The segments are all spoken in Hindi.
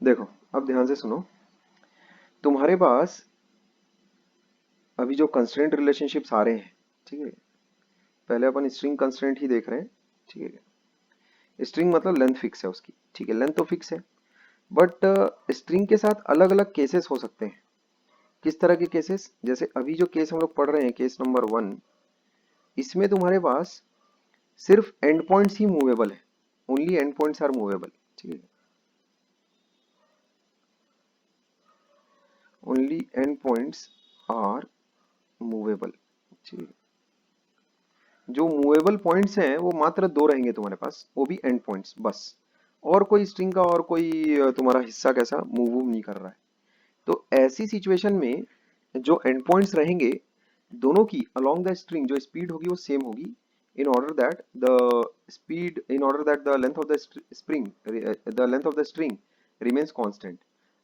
देखो, अब ध्यान से सुनो। तुम्हारे पास अभी जो कंस्ट्रेंट रिलेशनशिप्स आ रहे हैं, ठीक है, पहले अपन स्ट्रिंग कंस्ट्रेंट ही देख रहे हैं, ठीक है। स्ट्रिंग मतलब लेंथ फिक्स है उसकी, ठीक है, लेंथ तो फिक्स है, बट स्ट्रिंग के साथ अलग अलग केसेस हो सकते हैं। किस तरह के केसेस? जैसे अभी जो केस हम लोग पढ़ रहे हैं, केस नंबर 1, इसमें तुम्हारे पास सिर्फ एंड पॉइंट्स ही मूवेबल है। Only end points are movable, ठीक है, only end points are movable, ठीक है। जो मूवेबल पॉइंट्स हैं वो मात्र दो रहेंगे तुम्हारे पास, वो भी एंड पॉइंट्स बस। और कोई स्ट्रिंग का और कोई तुम्हारा हिस्सा कैसा मूव नहीं कर रहा है। तो ऐसी सिचुएशन में जो एंड पॉइंट्स रहेंगे, दोनों की अलोंग द स्ट्रिंग जो स्पीड होगी वो सेम होगी, in order that the length of the spring the length of the string remains constant.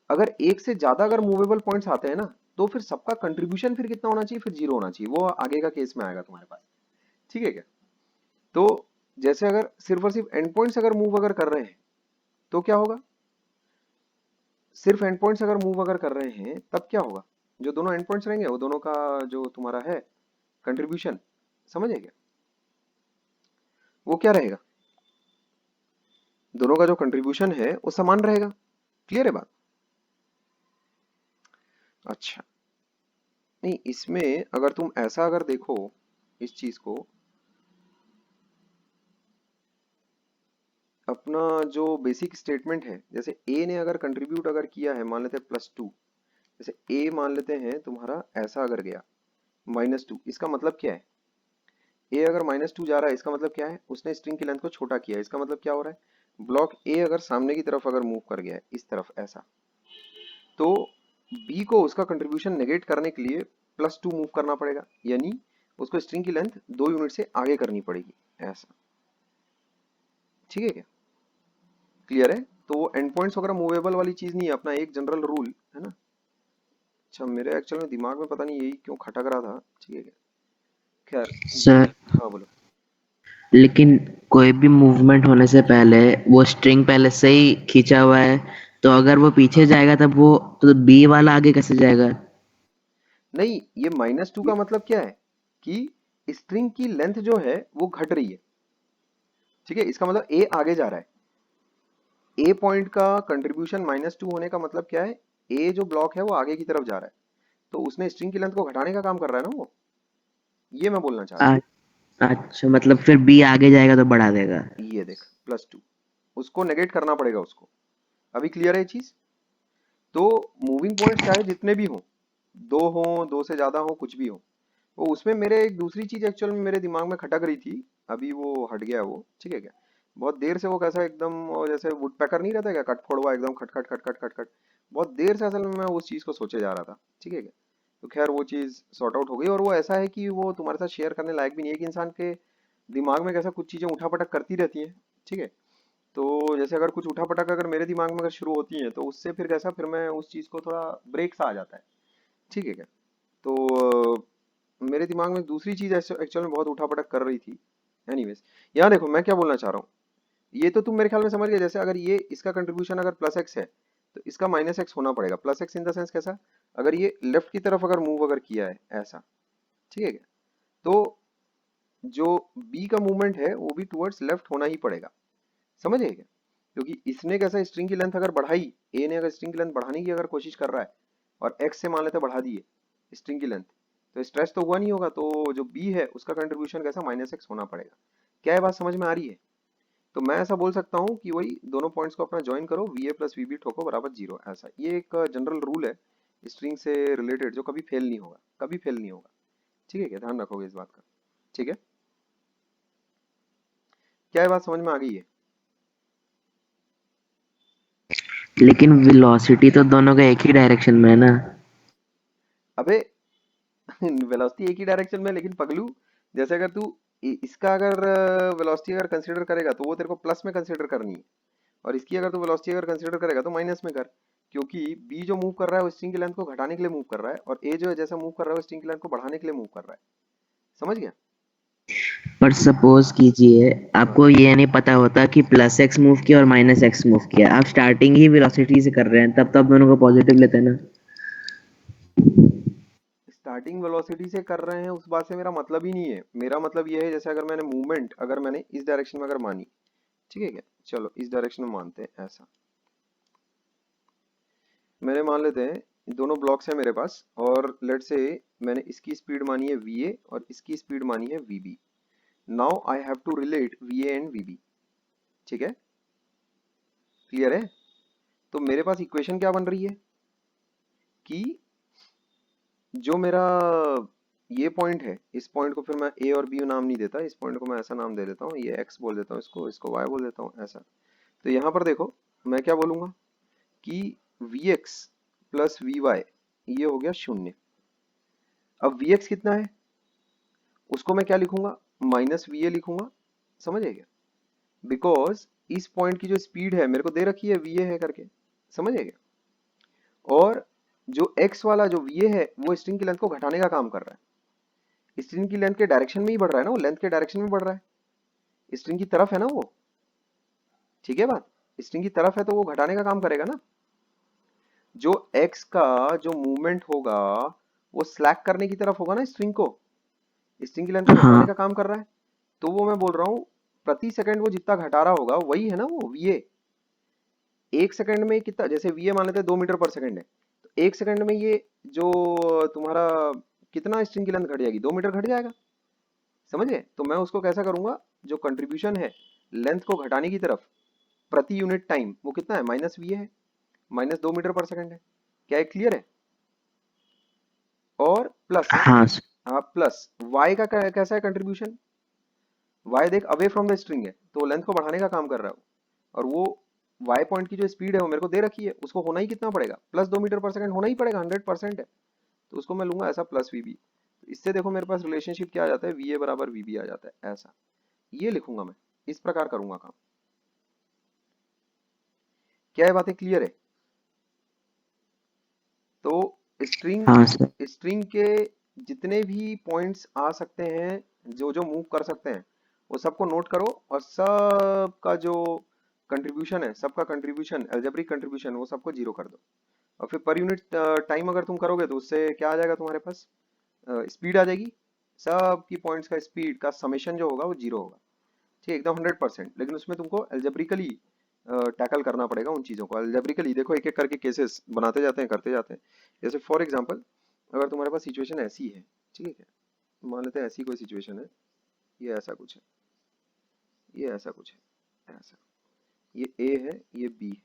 अगर एक से ज्यादा अगर मूवेबल पॉइंट्स आते हैं ना, तो फिर सबका कंट्रीब्यूशन फिर कितना होना चाहिए? फिर जीरो होना चाहिए। वो आगे का केस में आएगा तुम्हारे पास, ठीक है क्या? तो जैसे अगर सिर्फ और सिर्फ एंड पॉइंट्स अगर मूव अगर कर रहे हैं तो क्या होगा? सिर्फ एंड पॉइंट्स अगर मूव अगर कर रहे हैं तब क्या होगा? जो दोनों एंड पॉइंट्स रहेंगे वो दोनों का जो तुम्हारा है कंट्रीब्यूशन, समझे क्या? वो क्या रहेगा? दोनों का जो कंट्रीब्यूशन है वो समान रहेगा। क्लियर है बात? अच्छा, नहीं, इसमें अगर तुम ऐसा अगर देखो इस चीज को, अपना जो बेसिक स्टेटमेंट है, जैसे ए ने अगर कंट्रीब्यूट अगर किया है, मान लेते हैं +2, जैसे ए मान लेते हैं तुम्हारा ऐसा अगर गया -2, इसका मतलब क्या है? ए अगर -2 जा रहा है, इसका मतलब क्या है? उसने स्ट्रिंग की लेंथ को छोटा किया है। इसका मतलब क्या हो रहा है? ब्लॉक ए अगर सामने की तरफ अगर मूव कर गया है इस तरफ ऐसा, तो बी को उसका कंट्रीब्यूशन नेगेट करने के लिए +2 मूव करना पड़ेगा, यानी उसको स्ट्रिंग की लेंथ 2 यूनिट से आगे करनी पड़ेगी, ऐसा। ठीक है क्या? क्लियर है? तो वो एंड पॉइंट्स वगैरह मूवेबल वाली चीज नहीं है, अपना एक जनरल रूल है ना। अच्छा, मेरे एक्चुअल में दिमाग में पता नहीं यही क्यों खटक रहा था, ठीक है क्या? खैर, सर, हाँ बोलो। लेकिन कोई भी मूवमेंट होने से पहले वो स्ट्रिंग पहले से ही खींचा हुआ है, तो अगर वो पीछे जाएगा तब वो तो बी वाला आगे कैसे जाएगा? नहीं, ये -2 का मतलब क्या है? कि स्ट्रिंग की लेंथ जो है वो घट रही है, ठीक है। इसका मतलब ए आगे जा रहा है। ए पॉइंट का कंट्रीब्यूशन -2 होने का मतलब क्या है? ए जो ब्लॉक है वो आगे की तरफ जा रहा है, तो उसने स्ट्रिंग की लेंथ को घटाने का काम कर रहा है ना वो। ये मैं बोलना चाह रहा आ- अच्छा, मतलब फिर बी आगे जाएगा तो बढ़ा देगा। हूँ। ये देख, +2, उसको नेगेट करना पड़ेगा उसको। अभी क्लियर है ये चीज? तो मूविंग पॉइंट्स चाहे जितने भी हों, दो हों, दो से ज्यादा हो, कुछ भी हो, वो उसमें मेरे एक दूसरी चीज एक्चुअल में मेरे दिमाग में खटक रही थी। अभी वो हट गया वो, ठीक है क्या? बहुत देर से वो कैसा एकदम, और जैसे वुड पैकर नहीं रहता क्या, कट फोड़वा एकदम, खट खट खट खट खट खट। बहुत देर से असल में मैं उस चीज को सोचे जा रहा था, ठीक है क्या? तो खैर वो चीज सॉर्ट आउट हो गई, और वो ऐसा है कि वो तुम्हारे साथ शेयर करने लायक भी नहीं है, कि इंसान के दिमाग में कैसा कुछ चीजें उठापटक करती रहती हैं, ठीक है। तो जैसे अगर कुछ उठापटक अगर मेरे दिमाग में अगर शुरू होती है, तो उससे फिर कैसा, फिर मैं उस चीज को थोड़ा ब्रेक सा आ जाता है, ठीक है क्या? तो मेरे दिमाग में दूसरी चीज एक्चुअल में बहुत उठापटक कर रही थी। एनीवेज, यहाँ देखो मैं क्या बोलना चाह रहा हूँ। ये तो तुम मेरे ख्याल में समझ गए। जैसे अगर ये इसका कंट्रीब्यूशन अगर +x है, तो इसका -x होना पड़ेगा। +x इन द सेंस कैसा? अगर ये लेफ्ट की तरफ अगर मूव अगर किया है ऐसा, ठीक है क्या? तो जो b का मूवमेंट है वो भी टुवर्ड्स लेफ्ट होना ही पड़ेगा, समझ गए क्या? क्योंकि इसने कैसा स्ट्रिंग की लेंथ अगर बढ़ाई, ए ने अगर स्ट्रिंग की लेंथ बढ़ाने की अगर कोशिश कर रहा है, और x से मान लेते बढ़ा दिए स्ट्रिंग की लेंथ, तो स्ट्रेच तो हुआ नहीं होगा। तो जो b है उसका कंट्रीब्यूशन कैसा -x होना पड़ेगा। क्या ये बात समझ में आ रही है? तो मैं ऐसा बोल सकता हूँ कि वही दोनों पॉइंट्स को अपना ज्वाइन करो, V A plus V B ठोको बराबर 0, ऐसा ये एक जनरल रूल है स्ट्रिंग से रिलेटेड, जो कभी फेल नहीं होगा, कभी फेल नहीं होगा, ठीक है क्या? ध्यान रखोगे इस बात का, ठीक है? क्या ये बात समझ में आ गई है? लेकिन वेलोसिटी तो दोनों का एक ही डायरेक्शन में है ना। अबे वेलोसिटी एक ही डायरेक्शन में, लेकिन पगलू, जैसे अगर तू इसका अगर वेलोसिटी अगर कंसीडर करेगा, तो वो तेरे को प्लस में कंसीडर करनी है, और इसकी अगर तू वेलोसिटी अगर कंसीडर करेगा तो माइनस में कर। क्योंकि बी जो मूव कर रहा है वो स्ट्रिंग की लेंथ को घटाने के लिए मूव कर रहा है, और ए जो है जैसा मूव कर रहा है वो स्ट्रिंग की लेंथ को बढ़ाने के लिए मूव कर रहा है, समझ गया? पर सपोज कीजिए आपको ये नहीं पता होता कि प्लस एक्स मूव किया और माइनस एक्स मूव किया, आप स्टार्टिंग ही वेलोसिटी से कर रहे हैं, तब तो आप दोनों को पॉजिटिव लेते हैं ना। स्टार्टिंग वेलोसिटी से कर रहे हैं उस बात से मेरा मतलब ही नहीं है। मेरा मतलब ये है जैसे अगर मैंने मूवमेंट अगर मैंने इस डायरेक्शन में अगर मानी, ठीक है क्या, चलो इस डायरेक्शन में मानते हैं ऐसा। मैंने मान लेते हैं दोनों ब्लॉक्स हैं मेरे पास और लेट से मैंने इसकी स्पीड मानी है va और इसकी स्पीड मानी है vb। Now I have to relate va and vb। ठीक है, क्लियर है। तो मेरे पास इक्वेशन क्या बन रही है कि जो मेरा ये पॉइंट है, इस पॉइंट को फिर मैं ए और बी नाम नहीं देता, इस पॉइंट को मैं ऐसा नाम दे देता हूँ, ये एक्स बोल देता हूँ, इसको इसको वाई बोल देता हूँ ऐसा। तो यहाँ पर देखो मैं क्या बोलूंगा कि V X plus V Y ये हो गया शून्य। अब वी एक्स कितना है उसको मैं क्या लिखूंगा, माइनस वी ए लिखूंगा। समझ गए क्या, बिकॉज इस पॉइंट की जो स्पीड है मेरे को दे रखी है वी ए है करके। समझ गए क्या, और जो एक्स वाला जो वी ए है वो स्ट्रिंग की लेंथ को घटाने का काम कर रहा है। स्ट्रिंग की लेंथ के डायरेक्शन में ही बढ़ रहा है ना, वो लेंथ के डायरेक्शन में बढ़ रहा है, स्ट्रिंग की तरफ है ना वो। ठीक है बात, स्ट्रिंग की तरफ है तो वो घटाने का काम करेगा ना। जो एक्स का जो मूवमेंट होगा वो स्लैक करने की तरफ होगा ना, स्ट्रिंग को, स्ट्रिंग की लेंथ को घटाने का हाँ काम कर रहा है। तो वो मैं बोल रहा हूँ प्रति सेकंड वो जितना घटा रहा होगा वही है ना वो वीए। एक सेकंड में कितना, जैसे वीए मान लेते हैं 2 मीटर पर सेकंड है, तो एक सेकंड में ये जो तुम्हारा कितना स्ट्रिंग की लेंथ घट जाएगी, 2 मीटर घट जाएगा। समझ गए, तो मैं उसको कैसा करूंगा, जो कंट्रीब्यूशन है लेंथ को घटाने की तरफ प्रति यूनिट टाइम वो कितना है, माइनस वीए है, माइनस 2 मीटर पर सेकंड है। क्या है, क्लियर है। और प्लस, हाँ सर। हाँ प्लस वाई का कैसा है कंट्रीब्यूशन, वाई देख अवे फ्रॉम द स्ट्रिंग है तो लेंथ को बढ़ाने का काम कर रहा है वो। और वो वाई पॉइंट की जो स्पीड है वो मेरे को दे रखी है, उसको होना ही कितना पड़ेगा, प्लस 2 मीटर पर सेकंड होना ही पड़ेगा, 100% है। तो उसको मैं लूंगा ऐसा प्लस वीबी। तो इससे देखो मेरे पास रिलेशनशिप क्या आ जाता है, वी ए बराबर वीबी आ जाता है ऐसा। ये लिखूंगा मैं, इस प्रकार करूंगा काम। क्या ये बातें क्लियर है। तो स्ट्रिंग हाँ सर। स्ट्रिंग के जितने भी पॉइंट्स आ सकते हैं, जो जो मूव कर सकते हैं, वो सबको नोट करो और सबका जो कंट्रीब्यूशन है, सबका कंट्रीब्यूशन एल्जेब्रिक कंट्रीब्यूशन वो सबको जीरो कर दो। और फिर पर यूनिट टाइम अगर तुम करोगे तो उससे क्या आ जाएगा तुम्हारे पास, स्पीड आ जाएगी। सब की पॉइंट्स का स्पीड का समेशन जो होगा वो जीरो होगा। ठीक है, एकदम 100%। लेकिन उसमें तुमको एल्जेब्रिकली टैकल करना पड़ेगा उन चीज़ों को एल्जेब्रिकली। देखो एक एक करके केसेस बनाते जाते हैं, करते जाते हैं। जैसे फॉर एग्जांपल अगर तुम्हारे पास सिचुएशन ऐसी है, ठीक है क्या, मान लेते हैं ऐसी कोई सिचुएशन है, ये ऐसा कुछ है, ये ऐसा कुछ है ऐसा, ये ए है, ये बी है।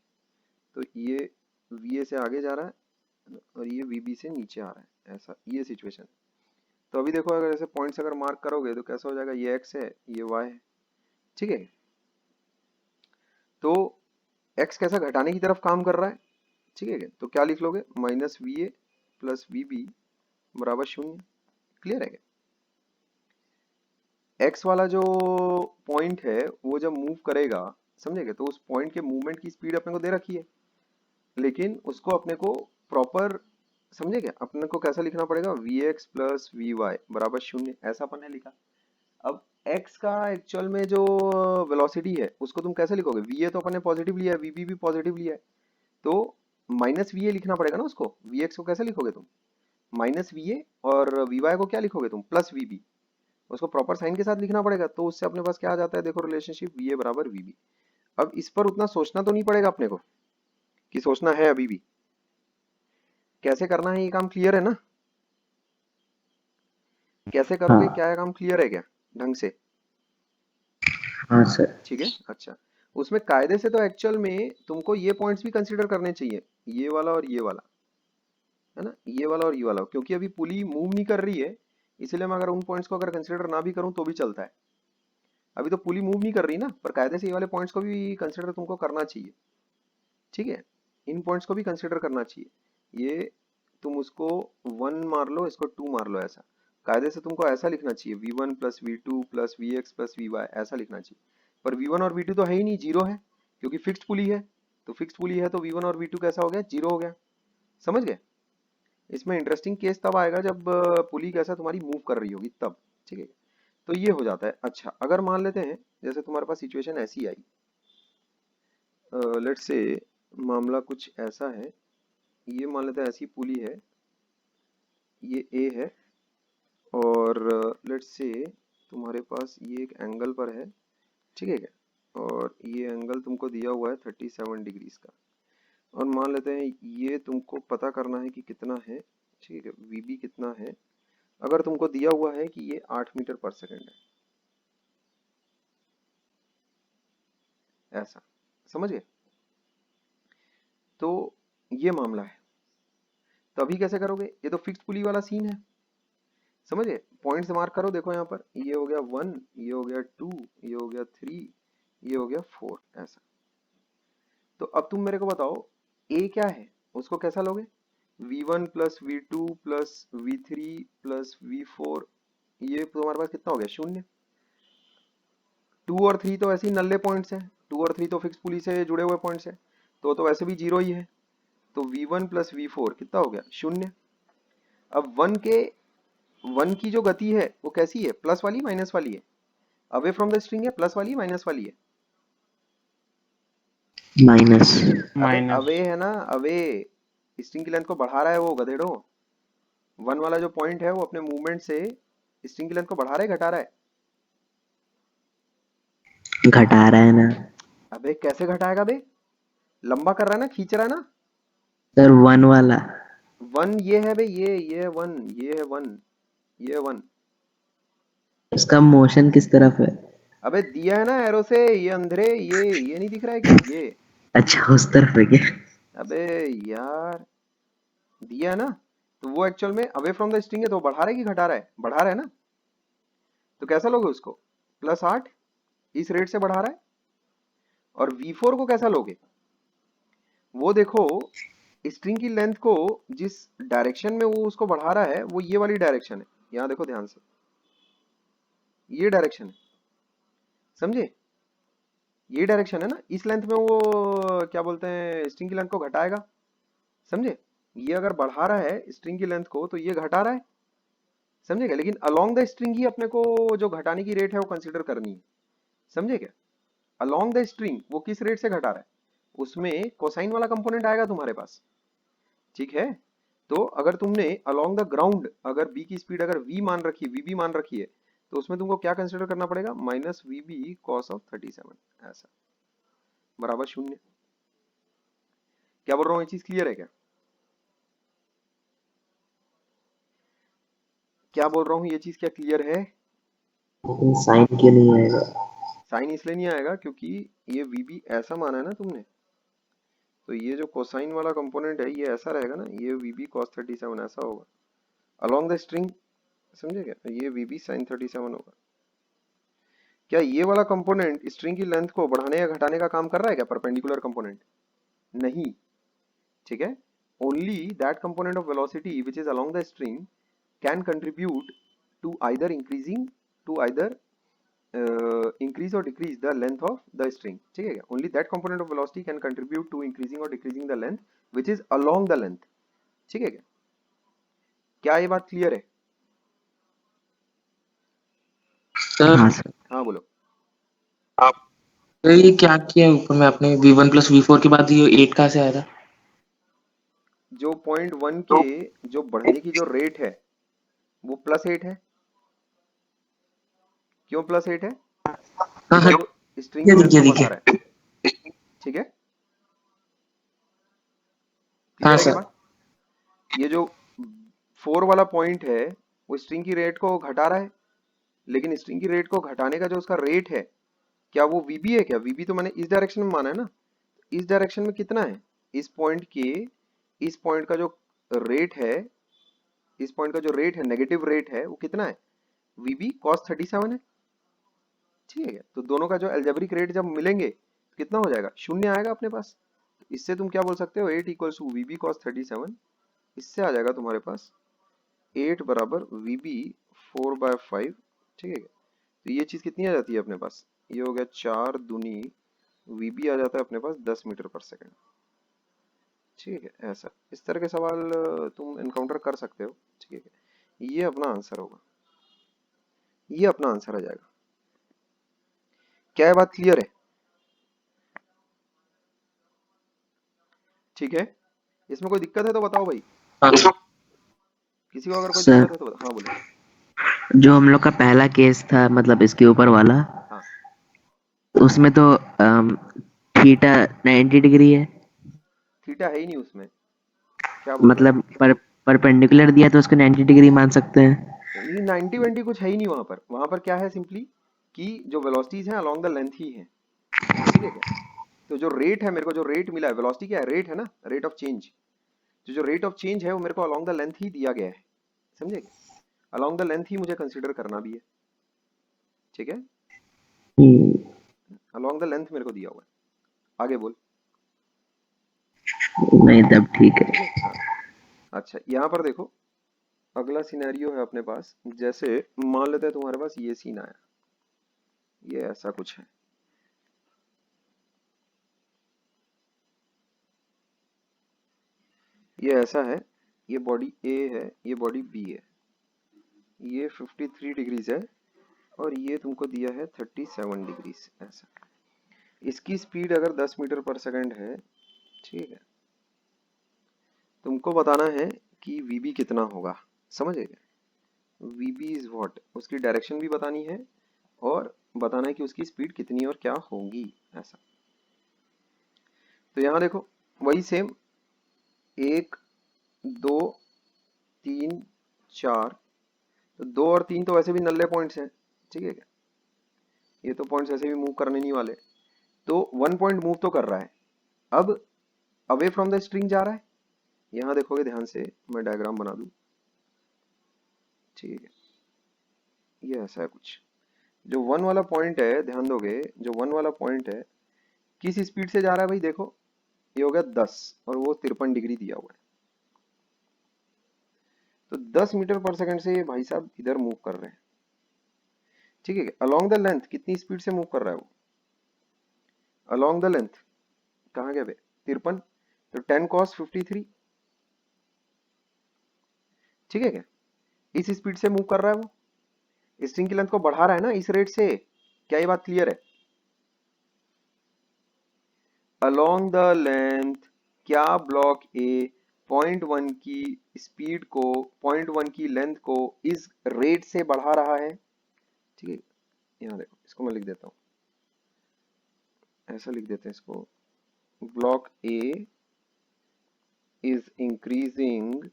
तो ये वी ए से आगे जा रहा है और ये वी बी से नीचे आ रहा है ऐसा, ये सिचुएशन। तो अभी देखो अगर ऐसे पॉइंट्स अगर मार्क करोगे तो कैसा हो जाएगा, ये एक्स है, ये वाई है। ठीक है, तो एक्स कैसा घटाने की तरफ काम कर रहा है। ठीक है क्या, तो क्या लिख लोगे, minus V A plus V B बराबर शून्य। क्लियर है क्या, एक्स वाला जो पॉइंट है वो जब मूव करेगा, समझेगा, तो उस पॉइंट के मूवमेंट की स्पीड अपने को दे रखी है, लेकिन उसको अपने को प्रॉपर, समझे क्या, अपने को कैसा लिखना पड़ेगा, V X plus V Y बराबर शून्य, ऐसा अपन ने लिखा। अब x का एक्चुअल में जो वेलोसिटी है उसको तुम कैसे लिखोगे, va तो अपन ने पॉजिटिव लिया है, vb भी पॉजिटिव लिया है, तो माइनस va लिखना पड़ेगा ना उसको। vx को कैसे लिखोगे तुम, माइनस va, और vy को क्या लिखोगे तुम, प्लस vb। उसको प्रॉपर साइन के साथ लिखना पड़ेगा, तो उससे अपने पास क्या आ जाता है, देखो रिलेशनशिप va बराबर vb। अब इस पर उतना सोचना तो नहीं पड़ेगा अपने को, कि सोचना है अभी भी कैसे करना है ये काम, क्लियर है ना, कैसे करोगे, हाँ क्या है काम, क्लियर है क्या ढंग से। हाँ सर। ठीक है, अच्छा। उसमें कायदे से तो एक्चुअल में तुमको ये पॉइंट्स भी कंसीडर करने चाहिए, ये वाला और ये वाला, है ना, ये वाला और ये वाला, क्योंकि अभी पुली मूव नहीं कर रही है, इसलिए मैं अगर उन पॉइंट्स को अगर कंसीडर ना भी करूं तो भी चलता है। अभी तो पुली मूव नहीं कर रही ना, पर कायदे से ये वाले पॉइंट्स को भी कंसीडर तुमको करना चाहिए। ठीक है, इन पॉइंट्स को भी कंसीडर करना चाहिए। ये तुम उसको 1 मार लो, इसको 2 मार लो, ऐसा कायदे से तुमको ऐसा लिखना चाहिए, v1 plus V two plus V X plus V Y, ऐसा लिखना चाहिए। पर v1 और v2 तो है ही नहीं, जीरो है, क्योंकि फिक्स्ड पुली है। तो फिक्स्ड पुली है तो v1 और v2 कैसा हो गया, जीरो हो गया। समझ गए। इसमें इंटरेस्टिंग केस तब आएगा जब पुली कैसा तुम्हारी मूव कर रही होगी तब। ठीक है, तो ये हो जाता है। अच्छा, अगर मान लेते हैं जैसे तुम्हारे पास सिचुएशन ऐसी आई, लेट्स से मामला कुछ ऐसा है, ये मान लेते हैं ऐसी पुली है, ये ए है, और लेट्स से तुम्हारे पास ये एक एंगल पर है, ठीक है क्या, और ये एंगल तुमको दिया हुआ है 37 डिग्रीज का, और मान लेते हैं ये तुमको पता करना है कि कितना है, ठीक है, वीबी कितना है, अगर तुमको दिया हुआ है कि ये 8 मीटर पर सेकेंड है, ऐसा, समझ गए। तो ये मामला है, तो अभी कैसे करोगे, ये तो फिक्स्ड पुली वाला सीन है, समझ गए। पॉइंट्स मार्क करो, देखो यहाँ पर ये हो गया 1, ये हो गया 2, ये हो गया 3, ये हो गया 4, ऐसा। तो अब तुम मेरे को बताओ ए क्या है, उसको कैसा लोगे, v1 plus v2 plus v3 plus v4, ये तुम्हारे पास कितना हो गया, 0। 2 और 3 तो ऐसे ही नल्ले पॉइंट्स हैं, 2 और 3 तो फिक्स पुली से जुड़े हुए पॉइंट्स हैं, तो वैसे भी जीरो ही है। तो v1 प्लस v4 कितना हो गया, 0। अब 1 की जो गति है वो कैसी है, प्लस वाली माइनस वाली है, अवे फ्रॉम द स्ट्रिंग है, प्लस वाली माइनस वाली है, माइनस। अबे माइनस। अवे है ना, अवे, स्ट्रिंग की लेंथ को बढ़ा रहा है वो गधेड़ो। 1 वाला जो पॉइंट है वो अपने मूवमेंट से स्ट्रिंग की लेंथ को बढ़ा रहा है घटा रहा है, घटा रहा है ना अबे कैसे घटाएगा बे, लंबा कर रहा है ना, खींच रहा है ना। सर, 1 वाला। 1 ये है बे, ये है 1, ये है 1, ये है 1। उसका मोशन किस तरफ है? अबे दिया है ना एरो से, ये अंधेरे, ये नहीं दिख रहा है क्या, ये, अच्छा, उस तरफ है क्या? अबे यार, दिया है ना, तो वो एक्चुअल में अवे फ्रॉम द स्ट्रिंग है, तो वो बढ़ा रहा है कि घटा रहा है, बढ़ा रहा है ना। तो कैसा लोगे उसको, +8, इस रेट से बढ़ा रहा है। और v4 को कैसा लोगे, वो देखो स्ट्रिंग की लेंथ को जिस डायरेक्शन में वो उसको बढ़ा रहा है वो ये वाली डायरेक्शन है, यहाँ देखो ध्यान से, ये डायरेक्शन है, समझे, ये डायरेक्शन है ना, इस लेंथ में वो क्या बोलते हैं स्ट्रिंग की लेंथ को घटाएगा, समझे। ये अगर बढ़ा रहा है स्ट्रिंग की लेंथ को तो ये घटा रहा है, समझेगा, लेकिन अलोंग द स्ट्रिंग ही अपने को जो घटाने की रेट है वो कंसिडर करनी है, समझे क्या। अलोंग द स्ट्रिंग वो किस रेट से घटा रहा है, उसमें कोसाइन वाला कंपोनेंट आएगा तुम्हारे पास, ठीक है। तो अगर तुमने अलोंग द ग्राउंड अगर b की स्पीड अगर v मान रखी है, vb मान रखी है, तो उसमें तुमको क्या कंसिडर करना पड़ेगा, -vb cos ऑफ 37, ऐसा, बराबर 0। क्या बोल रहा हूँ, ये चीज क्लियर है क्या, क्या बोल रहा हूँ, ये चीज क्या क्लियर है। लेकिन साइन क्यों नहीं आएगा? साइन इसलिए नहीं आएगा क्योंकि ये vb ऐसा माना है ना तुमने, तो ये जो कोसाइन वाला कंपोनेंट है ये ऐसा रहेगा ना, ये vb cos 37 ऐसा होगा अलोंग द स्ट्रिंग, समझे क्या, तो ये vb sin 37 होगा। क्या ये वाला कंपोनेंट स्ट्रिंग की लेंथ को बढ़ाने या घटाने का काम कर रहा है क्या, परपेंडिकुलर कंपोनेंट, नहीं, ठीक है। Only that component of velocity which is along the string can contribute to either increasing, to either increase or decrease the length of the string, ठीक है क्या, only that component of velocity can contribute to increasing or decreasing the length which is along the length, ठीक है क्या, क्या ये बात क्लियर है। सर हाँ सर। हाँ बोलो। आप ये क्या किया ऊपर में आपने, v1 प्लस v4 के बाद ये 8 कहाँ से आया था? जो .1 के जो बढ़ने की जो रेट है वो +8 है, क्यों +8 है, हाँ हाँ, बिकॉज वो स्ट्रिंग ये की लेंथ देखिए को बढ़ा देखिए। रहा है, ठीक है, हाँ क्लियर है क्या सर। बात। ये जो 4 वाला पॉइंट है वो स्ट्रिंग की रेट को घटा रहा है, लेकिन स्ट्रिंग की रेट को घटाने का जो उसका रेट है, क्या वो वीबी है क्या, वीबी तो मैंने इस डायरेक्शन में माना है ना, इस डायरेक्शन में कितना है, इस पॉइंट के, इस पॉइंट का जो रेट है, इस पॉइंट का जो रेट है, नेगेटिव रेट है, वो कितना है, वीबी cos 37 है, ठीक है। तो दोनों का जो एल्जेब्रिक रेट जब मिलेंगे तो कितना हो जाएगा, 0 आएगा अपने पास। तो इससे तुम क्या बोल सकते हो, 8 इक्वल्स टू वीबी cos 37, इससे आ जाएगा तुम्हारे पास 8 बराबर वीबी 4/5, ठीक है। तो ये चीज कितनी आ जाती है अपने पास, ये हो गया 4 दूनी वीबी आ जाता है अपने पास 10 मीटर पर सेकेंड, ठीक है। ऐसा इस तरह के सवाल तुम एनकाउंटर कर सकते हो, ठीक है, ये अपना आंसर होगा। ये अपना आंसर आ जाएगा। क्या है, बात क्लियर है? ठीक है, इसमें कोई दिक्कत है तो बताओ भाई, हाँ किसी को अगर कोई सर, दिक्कत है तो बताओ। हाँ बोलो। जो हम लोग का पहला केस था मतलब इसके ऊपर वाला, हाँ, उसमें तो थीटा 90 डिग्री है। थीटा है ही नहीं उसमें, क्या बोल रहे हो? मतलब परपेंडिकुलर दिया तो उसको 90 डिग्री मान सकते हैं। नहीं, 90 वेंटी कुछ है ही नहीं वहां पर। वहां पर क्या है सिंपली कि जो वेलोसिटीज हैं अलोंग द लेंथ ही है। ठीक है क्या? तो जो रेट है, मेरे को जो रेट मिला है, वेलोसिटी क्या है, रेट है ना, रेट ऑफ चेंज। तो जो रेट ऑफ चेंज है वो मेरे को अलोंग द लेंथ ही दिया गया है, समझे क्या? अलोंग द लेंथ ही मुझे कंसीडर करना भी है। ठीक है, हम्म, अलोंग द लेंथ मेरे को दिया हुआ है। आगे बोल। नहीं तब ठीक है। ठीक है, हाँ। अच्छा, यहाँ पर देखो, अगला सिनेरियो है अपने पास। जैसे मान लेते हैं तुम्हारे पास ये सीन आया, ये ऐसा कुछ है। ये ऐसा है, ये बॉडी ए है, ये बॉडी बी है, ये 53 डिग्रीज है, और ये तुमको दिया है 37 डिग्रीज ऐसा। इसकी स्पीड अगर 10 मीटर पर सेकंड है, ठीक है, तुमको बताना है कि वीबी कितना होगा, समझे क्या? वीबी इज व्हाट, उसकी डायरेक्शन भी बतानी है, और बताना है कि उसकी स्पीड कितनी और क्या होगी ऐसा। तो यहाँ देखो, वही सेम, एक, दो, तीन, चार। तो दो और तीन तो वैसे भी नल्ले पॉइंट्स हैं, ठीक है क्या? ये तो पॉइंट्स ऐसे भी मूव करने नहीं वाले। तो वन पॉइंट मूव तो कर रहा है। अब अवे फ्रॉम द स्ट्रिंग जा रहा है। यहाँ देखोगे ध्यान से, मैं डायग्राम बना दूं, ठीक है, ये ऐसा है कुछ। जो वन वाला पॉइंट है, ध्यान दोगे, जो वन वाला पॉइंट है किस स्पीड से जा रहा है भाई, देखो, ये हो गया 10, और वो 53 डिग्री दिया हुआ है। तो 10 मीटर पर सेकंड से ये भाई साहब इधर मूव कर रहे हैं, ठीक है। अलोंग द लेंथ कितनी स्पीड से मूव कर रहा है वो, अलोंग द लेंथ कहाँ गए बे, 53, तो 10 cos 53, ठीक है क्या? इस स्पीड से मूव कर रहा है वो, स्ट्रिंग की लेंथ को बढ़ा रहा है ना इस रेट से। क्या ये बात क्लियर है? अलोंग द लेंथ, क्या ब्लॉक ए .1 की स्पीड को, .1 की लेंथ को इस रेट से बढ़ा रहा है, ठीक है। यहाँ देखो, इसको मैं लिख देता हूँ, ऐसा लिख देते हैं इसको, block A is increasing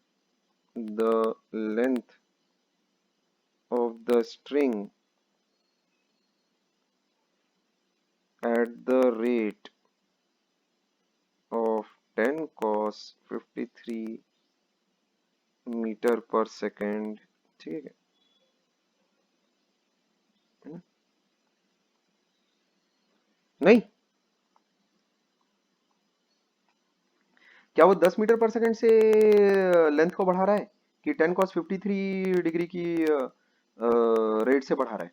the length of the string at the rate of 10 cos 53 metre पर सेकेंड, ठीक है ना? नहीं, क्या वो 10 मीटर पर सेकेंड से लेंथ को बढ़ा रहा है, कि 10 cos 53 डिग्री की रेट से बढ़ा रहा है?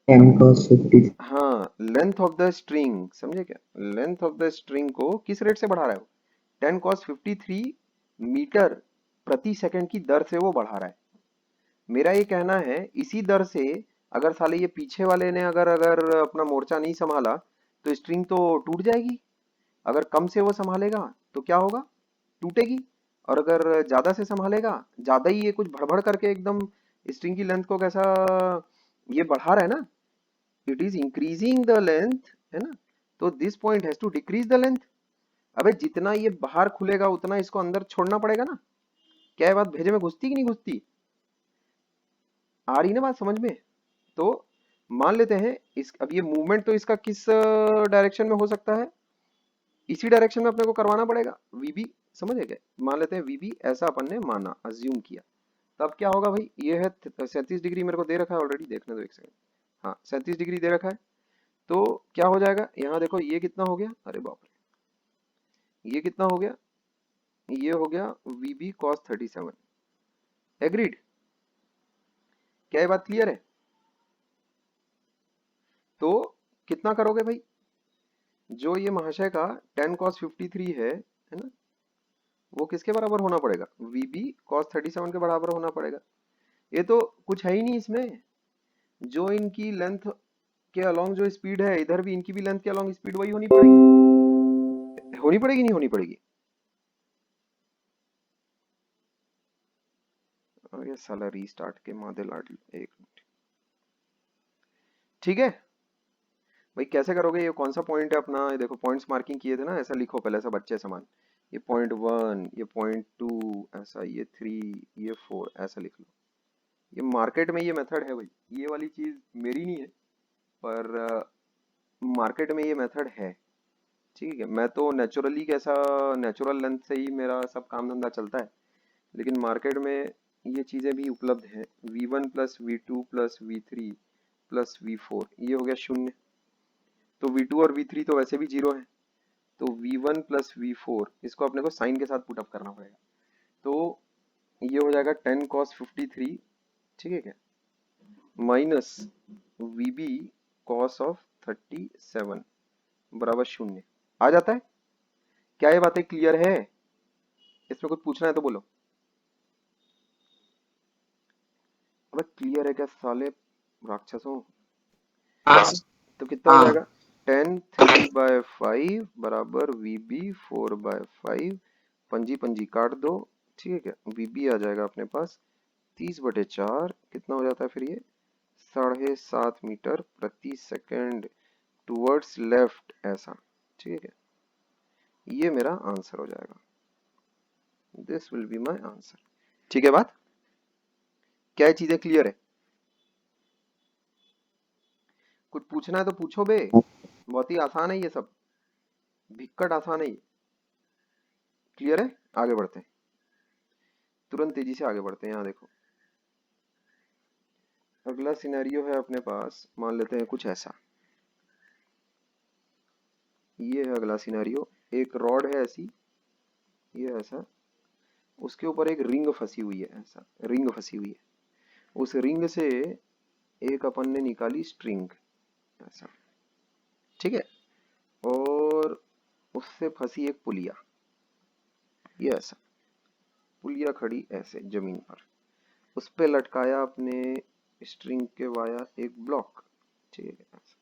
10 cos 50। हाँ, लेंथ ऑफ द स्ट्रिंग, समझे क्या? लेंथ ऑफ द स्ट्रिंग को किस रेट से बढ़ा रहा है वो, 10 cos 53 मीटर प्रति सेकंड की दर से वो बढ़ा रहा है। मेरा ये कहना है, इसी दर से अगर साले ये पीछे वाले ने अगर अगर अपना मोर्चा नहीं संभाला तो स्ट्रिंग तो टूट जाएगी। अगर कम से वो संभालेगा तो क्या होगा, टूटेगी। और अगर ज्यादा से संभालेगा, ज्यादा ही ये कुछ भड़बड़ करके एकदम स्ट्रिंग की लेंथ को कैसा ये बढ़ा रहा है ना, it is increasing the length, है ना। तो this point has to decrease the length. अबे जितना ये बाहर खुलेगा उतना इसको अंदर छोड़ना पड़ेगा ना। क्या ये बात भेजे में घुसती कि नहीं घुसती? आ रही ना बात समझ में? तो मान लेते हैं इस, अब ये मूवमेंट तो इसका किस डायरेक्शन में हो सकता है, इसी डायरेक्शन में अपने को करवाना पड़ेगा, वीबी, समझे क्या? मान लेते हैं वीबी, ऐसा अपन ने माना, अज्यूम किया। तब क्या होगा भाई, ये है 37 डिग्री मेरे को दे रखा है ऑलरेडी, देखने दो एक सेकंड। हाँ, 37 डिग्री दे रखा है। तो क्या हो जाएगा, यहाँ देखो ये कितना हो गया, अरे बाप रे, ये कितना हो गया, ये हो गया वीबी कॉस 37। एग्रीड? क्या ये बात क्लियर है? तो कितना करोगे भाई, जो ये महाशय का 10 cos 53 है ना, वो किसके बराबर होना पड़ेगा, वीबी cos 37 के बराबर होना पड़ेगा। ये तो कुछ है ही नहीं इसमें। जो इनकी लेंथ के अलोंग जो स्पीड है, इधर भी इनकी भी लेंथ के अलोंग स्पीड वही होनी पड़ेगी। होनी पड़ेगी नहीं होनी पड़ेगी? और ये साला रीस्टार्ट के मादे लाड, एक मिनट। ठीक है भाई, कैसे करोगे? ये कौन सा पॉइंट है अपना? ये देखो पॉइंट्स मार्किंग किए थे ना, ऐसा लिखो पहले, ऐसा बच्चे समान। ये पॉइंट 1, ये पॉइंट 2, ऐसा, ये 3, ये 4, ऐसा लिख लो। ये मार्केट में ये मेथड है भाई, ये वाली चीज मेरी नहीं है, पर मार्केट में ये मेथड है। ठीक है, मैं तो नेचुरली कैसा, नेचुरल लेंथ से ही मेरा सब काम धंधा चलता है, लेकिन मार्केट में ये चीजें भी उपलब्ध है। V1 plus V2 plus V3 plus V4, ये हो गया 0। तो V2 और V3 तो वैसे भी 0 है, तो V1 प्लस V4 इसको अपने को साइन के साथ पुटअप करना पड़ेगा। तो ये हो जाएगा 10 cos 53, ठीक है क्या, माइनस VB cos ऑफ 37 बराबर 0 आ जाता है। क्या ये बातें क्लियर है? इसमें कुछ पूछना है तो बोलो। अबे क्लियर है क्या साले राक्षसों? हाँ तो कितना हो हाँ। जाएगा? 10 3/5 बराबर VB 4/5, पंजी पंजी काट दो, ठीक है क्या। VB आ जाएगा अपने पास 30/4, कितना हो जाता है फिर ये? 7.5 मीटर प्रति सेकंड टुवर्ड्स लेफ्ट, ऐसा, ठीक है क्या। ये मेरा आंसर हो जाएगा, this will be my answer. ठीक है बात? क्या ये चीजें क्लियर है? कुछ पूछना है तो पूछो बे, बहुत ही आसान है ये सब, भिक्कट आसान है ये। क्लियर है? आगे बढ़ते हैं, तुरंत तेजी से आगे बढ़ते हैं। यहाँ देखो, अगला सिनेरियो है अपने पास, मान लेते हैं कुछ ऐसा। ये है अगला सिनेरियो, एक रॉड है ऐसी, ये ऐसा, उसके ऊपर एक रिंग फंसी हुई है, ऐसा रिंग फंसी हुई है। उस रिंग से एक अपन ने निकाली स्ट्रिंग, ऐसा, ठीक है, और उससे फंसी एक पुलिया, ये ऐसा, पुलिया खड़ी ऐसे जमीन पर, उस पे लटकाया अपने स्ट्रिंग के वाया एक ब्लॉक, ठीक है, ऐसा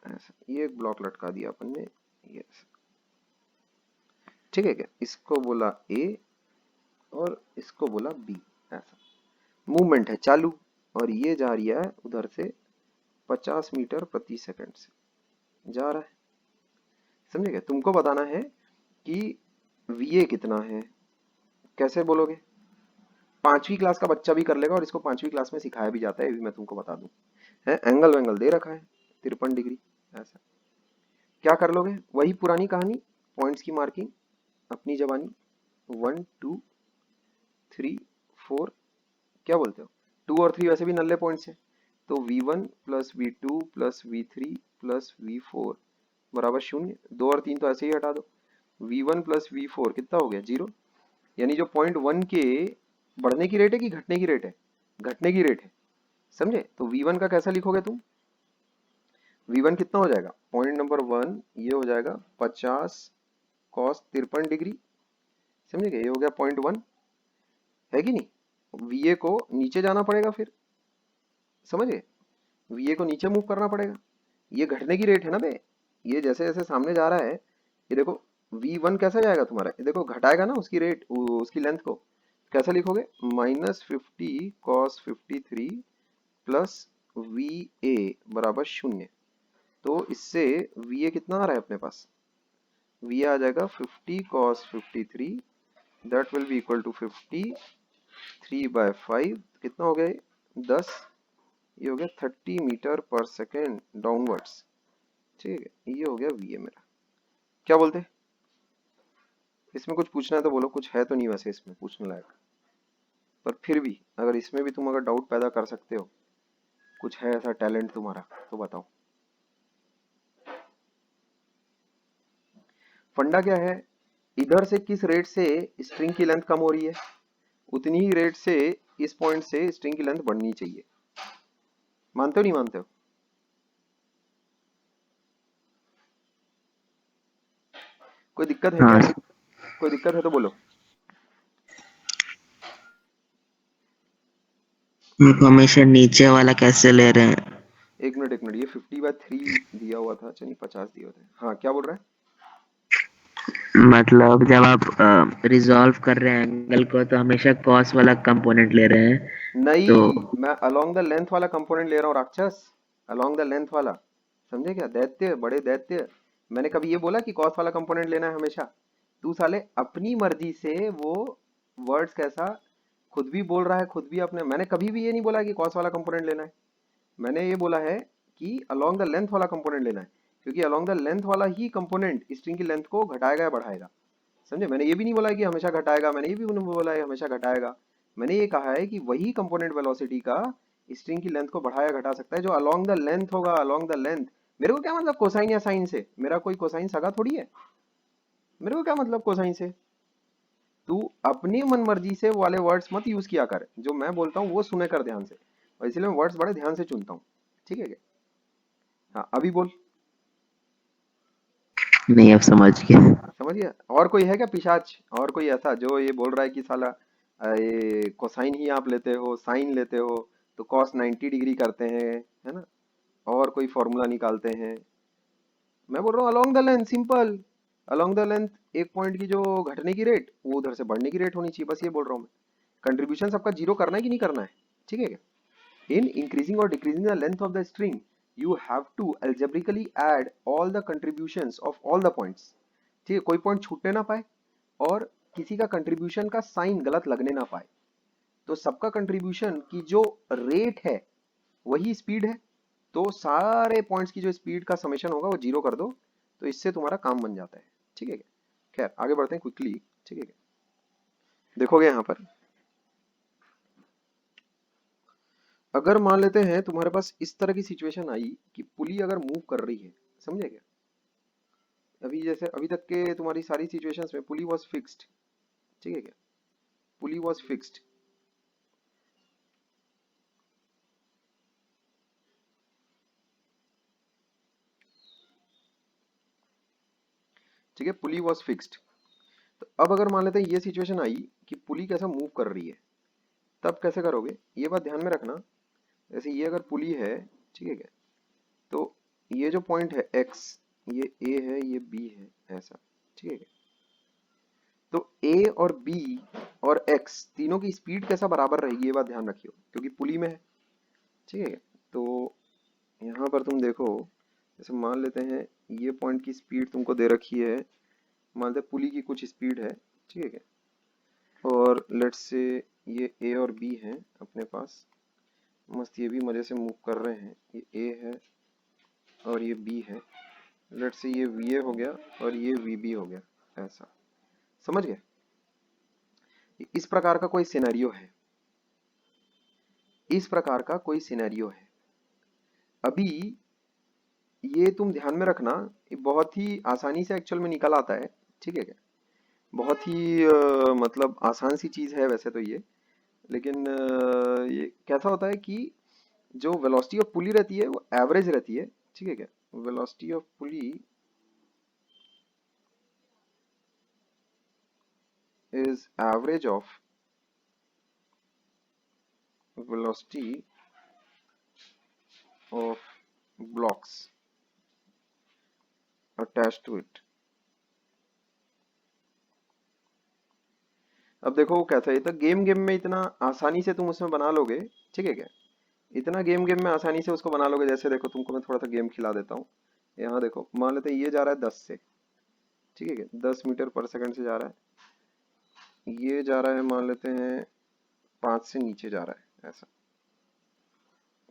ऐसा, ये एक ब्लॉक लटका दिया अपन ने, ये ऐसा, ठीक है क्या। इसको बोला ए और इसको बोला बी, ऐसा मूवमेंट है चालू, और ये जा रही है उधर से 50 मीटर प्रति सेकंड से जा रहा है। समझे क्या? तुमको बताना है कि VA कितना है। कैसे बोलोगे? 5वीं क्लास का बच्चा भी कर लेगा, और इसको 5वीं क्लास में सिखाया भी जाता है, ये भी मैं तुमको बता दूं। है एंगल वेंगल दे रखा है 53 डिग्री, ऐसा। क्या कर लोगे? वही पुरानी कहानी, पॉइंट्स की मार्किंग अपनी जबानी, 1 2 3 4, क्या बोलते हो, 2 और 3 वैसे भी नल्ले पॉइंट्स हैं, तो V1 plus V2 plus V3 plus V4 बराबर 0। 2 और 3 तो ऐसे ही हटा दो, V1 प्लस V4 कितना हो गया? 0। यानी जो पॉइंट 1 के बढ़ने की रेट है कि घटने की रेट है? घटने की रेट है, समझे। तो V1 का कैसा लिखोगे तुम? V1 कितना हो जाएगा? पॉइंट नंबर 1 ये हो जाएगा 50 cos 53 डिग्री, समझे क्या, ये हो गया पॉइंट 1, है कि नहीं। VA को नीचे जाना पड़ेगा फिर, समझे, VA को नीचे मूव करना पड़ेगा, ये घटने की रेट है ना बे। ये जैसे जैसे सामने जा रहा है, ये देखो V1 कैसा जाएगा तुम्हारा, ये देखो घटाएगा ना उसकी रेट, उसकी लेंथ को। कैसे लिखोगे? -50 cos 53 प्लस VA बराबर 0। तो इससे VA कितना आ रहा है अपने पास? VA आ जाएगा 50 cos 53, that will be equal to 53/5, कितना हो गया ये? 10, ये हो गया 30 मीटर पर सेकेंड डाउनवर्ड्स, ठीक है। ये हो गया VA मेरा। क्या बोलते हैं? इसमें कुछ पूछना है तो बोलो, कुछ है तो नहीं वैसे इसमें पूछने लायक, पर फिर भी अगर इसमें भी तुम अगर डाउट पैदा कर सकते हो, कुछ है ऐसा टैलेंट तुम्हारा, तो बताओ। फंडा क्या है? इधर से किस रेट से स्ट्रिंग की लेंथ कम हो रही है, उतनी ही रेट से इस पॉइंट से स्ट्रिंग की लेंथ बढ़नी चाहिए। मानते हो नहीं मानते हो? कोई दिक्कत है क्या? हाँ कोई दिक्कत है तो बोलो। आप हमेशा नीचे वाला कैसे ले रहे हैं? एक मिनट, ये 50/3 दिया हुआ था, चलिए 50 दिया हुआ था। हाँ क्या बोल रहा है? मतलब जब आप रिजॉल्व कर रहे हैं एंगल को तो हमेशा कॉस वाला कंपोनेंट ले रहे हैं। तो नहीं, मैं अलोंग द लेंथ वाला कंपोनेंट ले रहा हूँ राक्षस, अलोंग द लेंथ वाला। समझे क्या? दैत्य, बड़े दैत्य। मैंने कभी ये बोला कि कॉस वाला कंपोनेंट लेना है हमेशा? तू साले अपनी मर्जी से वो वर्ड्स कैसा खुद भी बोल रहा है, खुद भी अपने। मैंने कभी भी ये नहीं बोला कि कॉस वाला कंपोनेंट लेना है। मैंने ये बोला है कि अलोंग द लेंथ वाला कंपोनेंट लेना है, क्योंकि अलोंग द लेंथ वाला ही कंपोनेंट स्ट्रिंग की लेंथ को घटाएगा या बढ़ाएगा। समझे? मैंने ये भी नहीं बोला है कि हमेशा घटाएगा, मैंने ये भी नहीं बोला है हमेशा घटाएगा। मैंने ये कहा है कि वही कंपोनेंट वेलोसिटी का स्ट्रिंग की लेंथ को बढ़ाया घटा सकता है जो अलोंग द लेंथ होगा, अलोंग द लेंथ। मेरे को क्या मतलब कोसाइन या साइन से? मेरा कोई कोसाइन सगा थोड़ी है। मेरे को क्या मतलब कोसाइन से? तू अपनी मन मर्जी से वाले वर्ड्स मत यूज किया कर, जो मैं बोलता हूँ वो सुने कर ध्यान से, और इसलिए मैं वर्ड्स बड़े ध्यान से चुनता हूँ। ठीक है क्या? हाँ अभी बोल। नहीं, अब समझ गए। समझ गया? और कोई है क्या पिशाच, और कोई ऐसा जो ये बोल रहा है कि साला ये कोसाइन ही आप लेते हो, साइन लेते हो तो कॉस 90 डिग्री करते हैं, है ना? और कोई फॉर्मूला निकालते हैं। मैं बोल रहा हूँ along the length, simple. Along the length एक पॉइंट की जो घटने की रेट वो उधर से बढ़ने की रेट होनी चाहिए, बस ये बोल रहा हूँ मैं। कंट्रीब्यूशन सबका जीरो करना है कि नहीं करना है? ठीक है क्या? In increasing or decreasing the length of the string, you have to algebraically add all the contributions of all the points. ठीक है, कोई पॉइंट छूटने ना पाए और किसी का कंट्रीब्यूशन का साइन गलत लगने ना पाए। तो सबका कंट्रीब्यूशन की जो रेट है वही स्पीड है, तो सारे पॉइंट्स की जो स्पीड का समेशन होगा वो जीरो कर दो, तो इससे तुम्हारा काम बन जाता है। ठीक है क्या? खैर आगे बढ़ते हैं क्विकली। ठीक है क्या? देखोगे यहाँ पर, अगर मान लेते हैं तुम्हारे पास इस तरह की सिचुएशन आई कि पुली अगर मूव कर रही है, समझे क्या? अभी जैसे अभी तक के तुम्हारी सारी सिचुएशंस में पुली वाज फिक्स्ड। ठीक है क्या? पुली वाज फिक्स्ड। ठीक है, पुली वाज फिक्स्ड। तो अब अगर मान लेते हैं ये सिचुएशन आई कि पुली कैसा मूव कर रही है, तब कैसे करोगे ये बात ध्यान में रखना। जैसे ये अगर पुली है, ठीक है क्या, तो ये जो पॉइंट है x, ये a है, ये b है, ऐसा। ठीक है क्या? तो a और b और x तीनों की स्पीड कैसा बराबर रहेगी ये बात ध्यान रखियो, क्योंकि पुली में है। ठीक है क्या? तो यहाँ पर तुम देखो, जैसे मान लेते हैं ये पॉइंट की स्पीड तुमको दे रखी है, मान लेते हैं पुली की कुछ स्पीड है। ठीक है क्या? और लेट्स से ये ए और बी है अपने पास, मस्त ये भी मजे से मूव कर रहे हैं। ये ए है और ये बी है। लेट्स से ये वी ए हो गया और ये वी बी हो गया, ऐसा। समझ गए? इस प्रकार का कोई सिनेरियो है, इस प्रकार का कोई सिनेरियो है। अभी ये तुम ध्यान में रखना, ये बहुत ही आसानी से एक्चुअल में निकल आता है। ठीक है क्या? बहुत ही मतलब आसान सी चीज है वैसे तो ये, लेकिन ये कैसा होता है कि जो वेलोसिटी ऑफ पुली रहती है वो एवरेज रहती है। ठीक है क्या? Velocity of pulley is average of velocity of blocks attached to it. अब देखो वो कैसा है, ये तो गेम गेम में इतना आसानी से तुम उसमें बना लोगे। ठीक है क्या? इतना गेम गेम में आसानी से उसको बना लोगे। जैसे देखो तुमको मैं थोड़ा सा गेम खिला देता हूँ। यहाँ देखो, मान लेते हैं ये जा रहा है 10 से। ठीक है क्या? 10 मीटर पर सेकंड से जा रहा है। ये जा रहा है मान लेते हैं 5 से नीचे जा रहा है, ऐसा।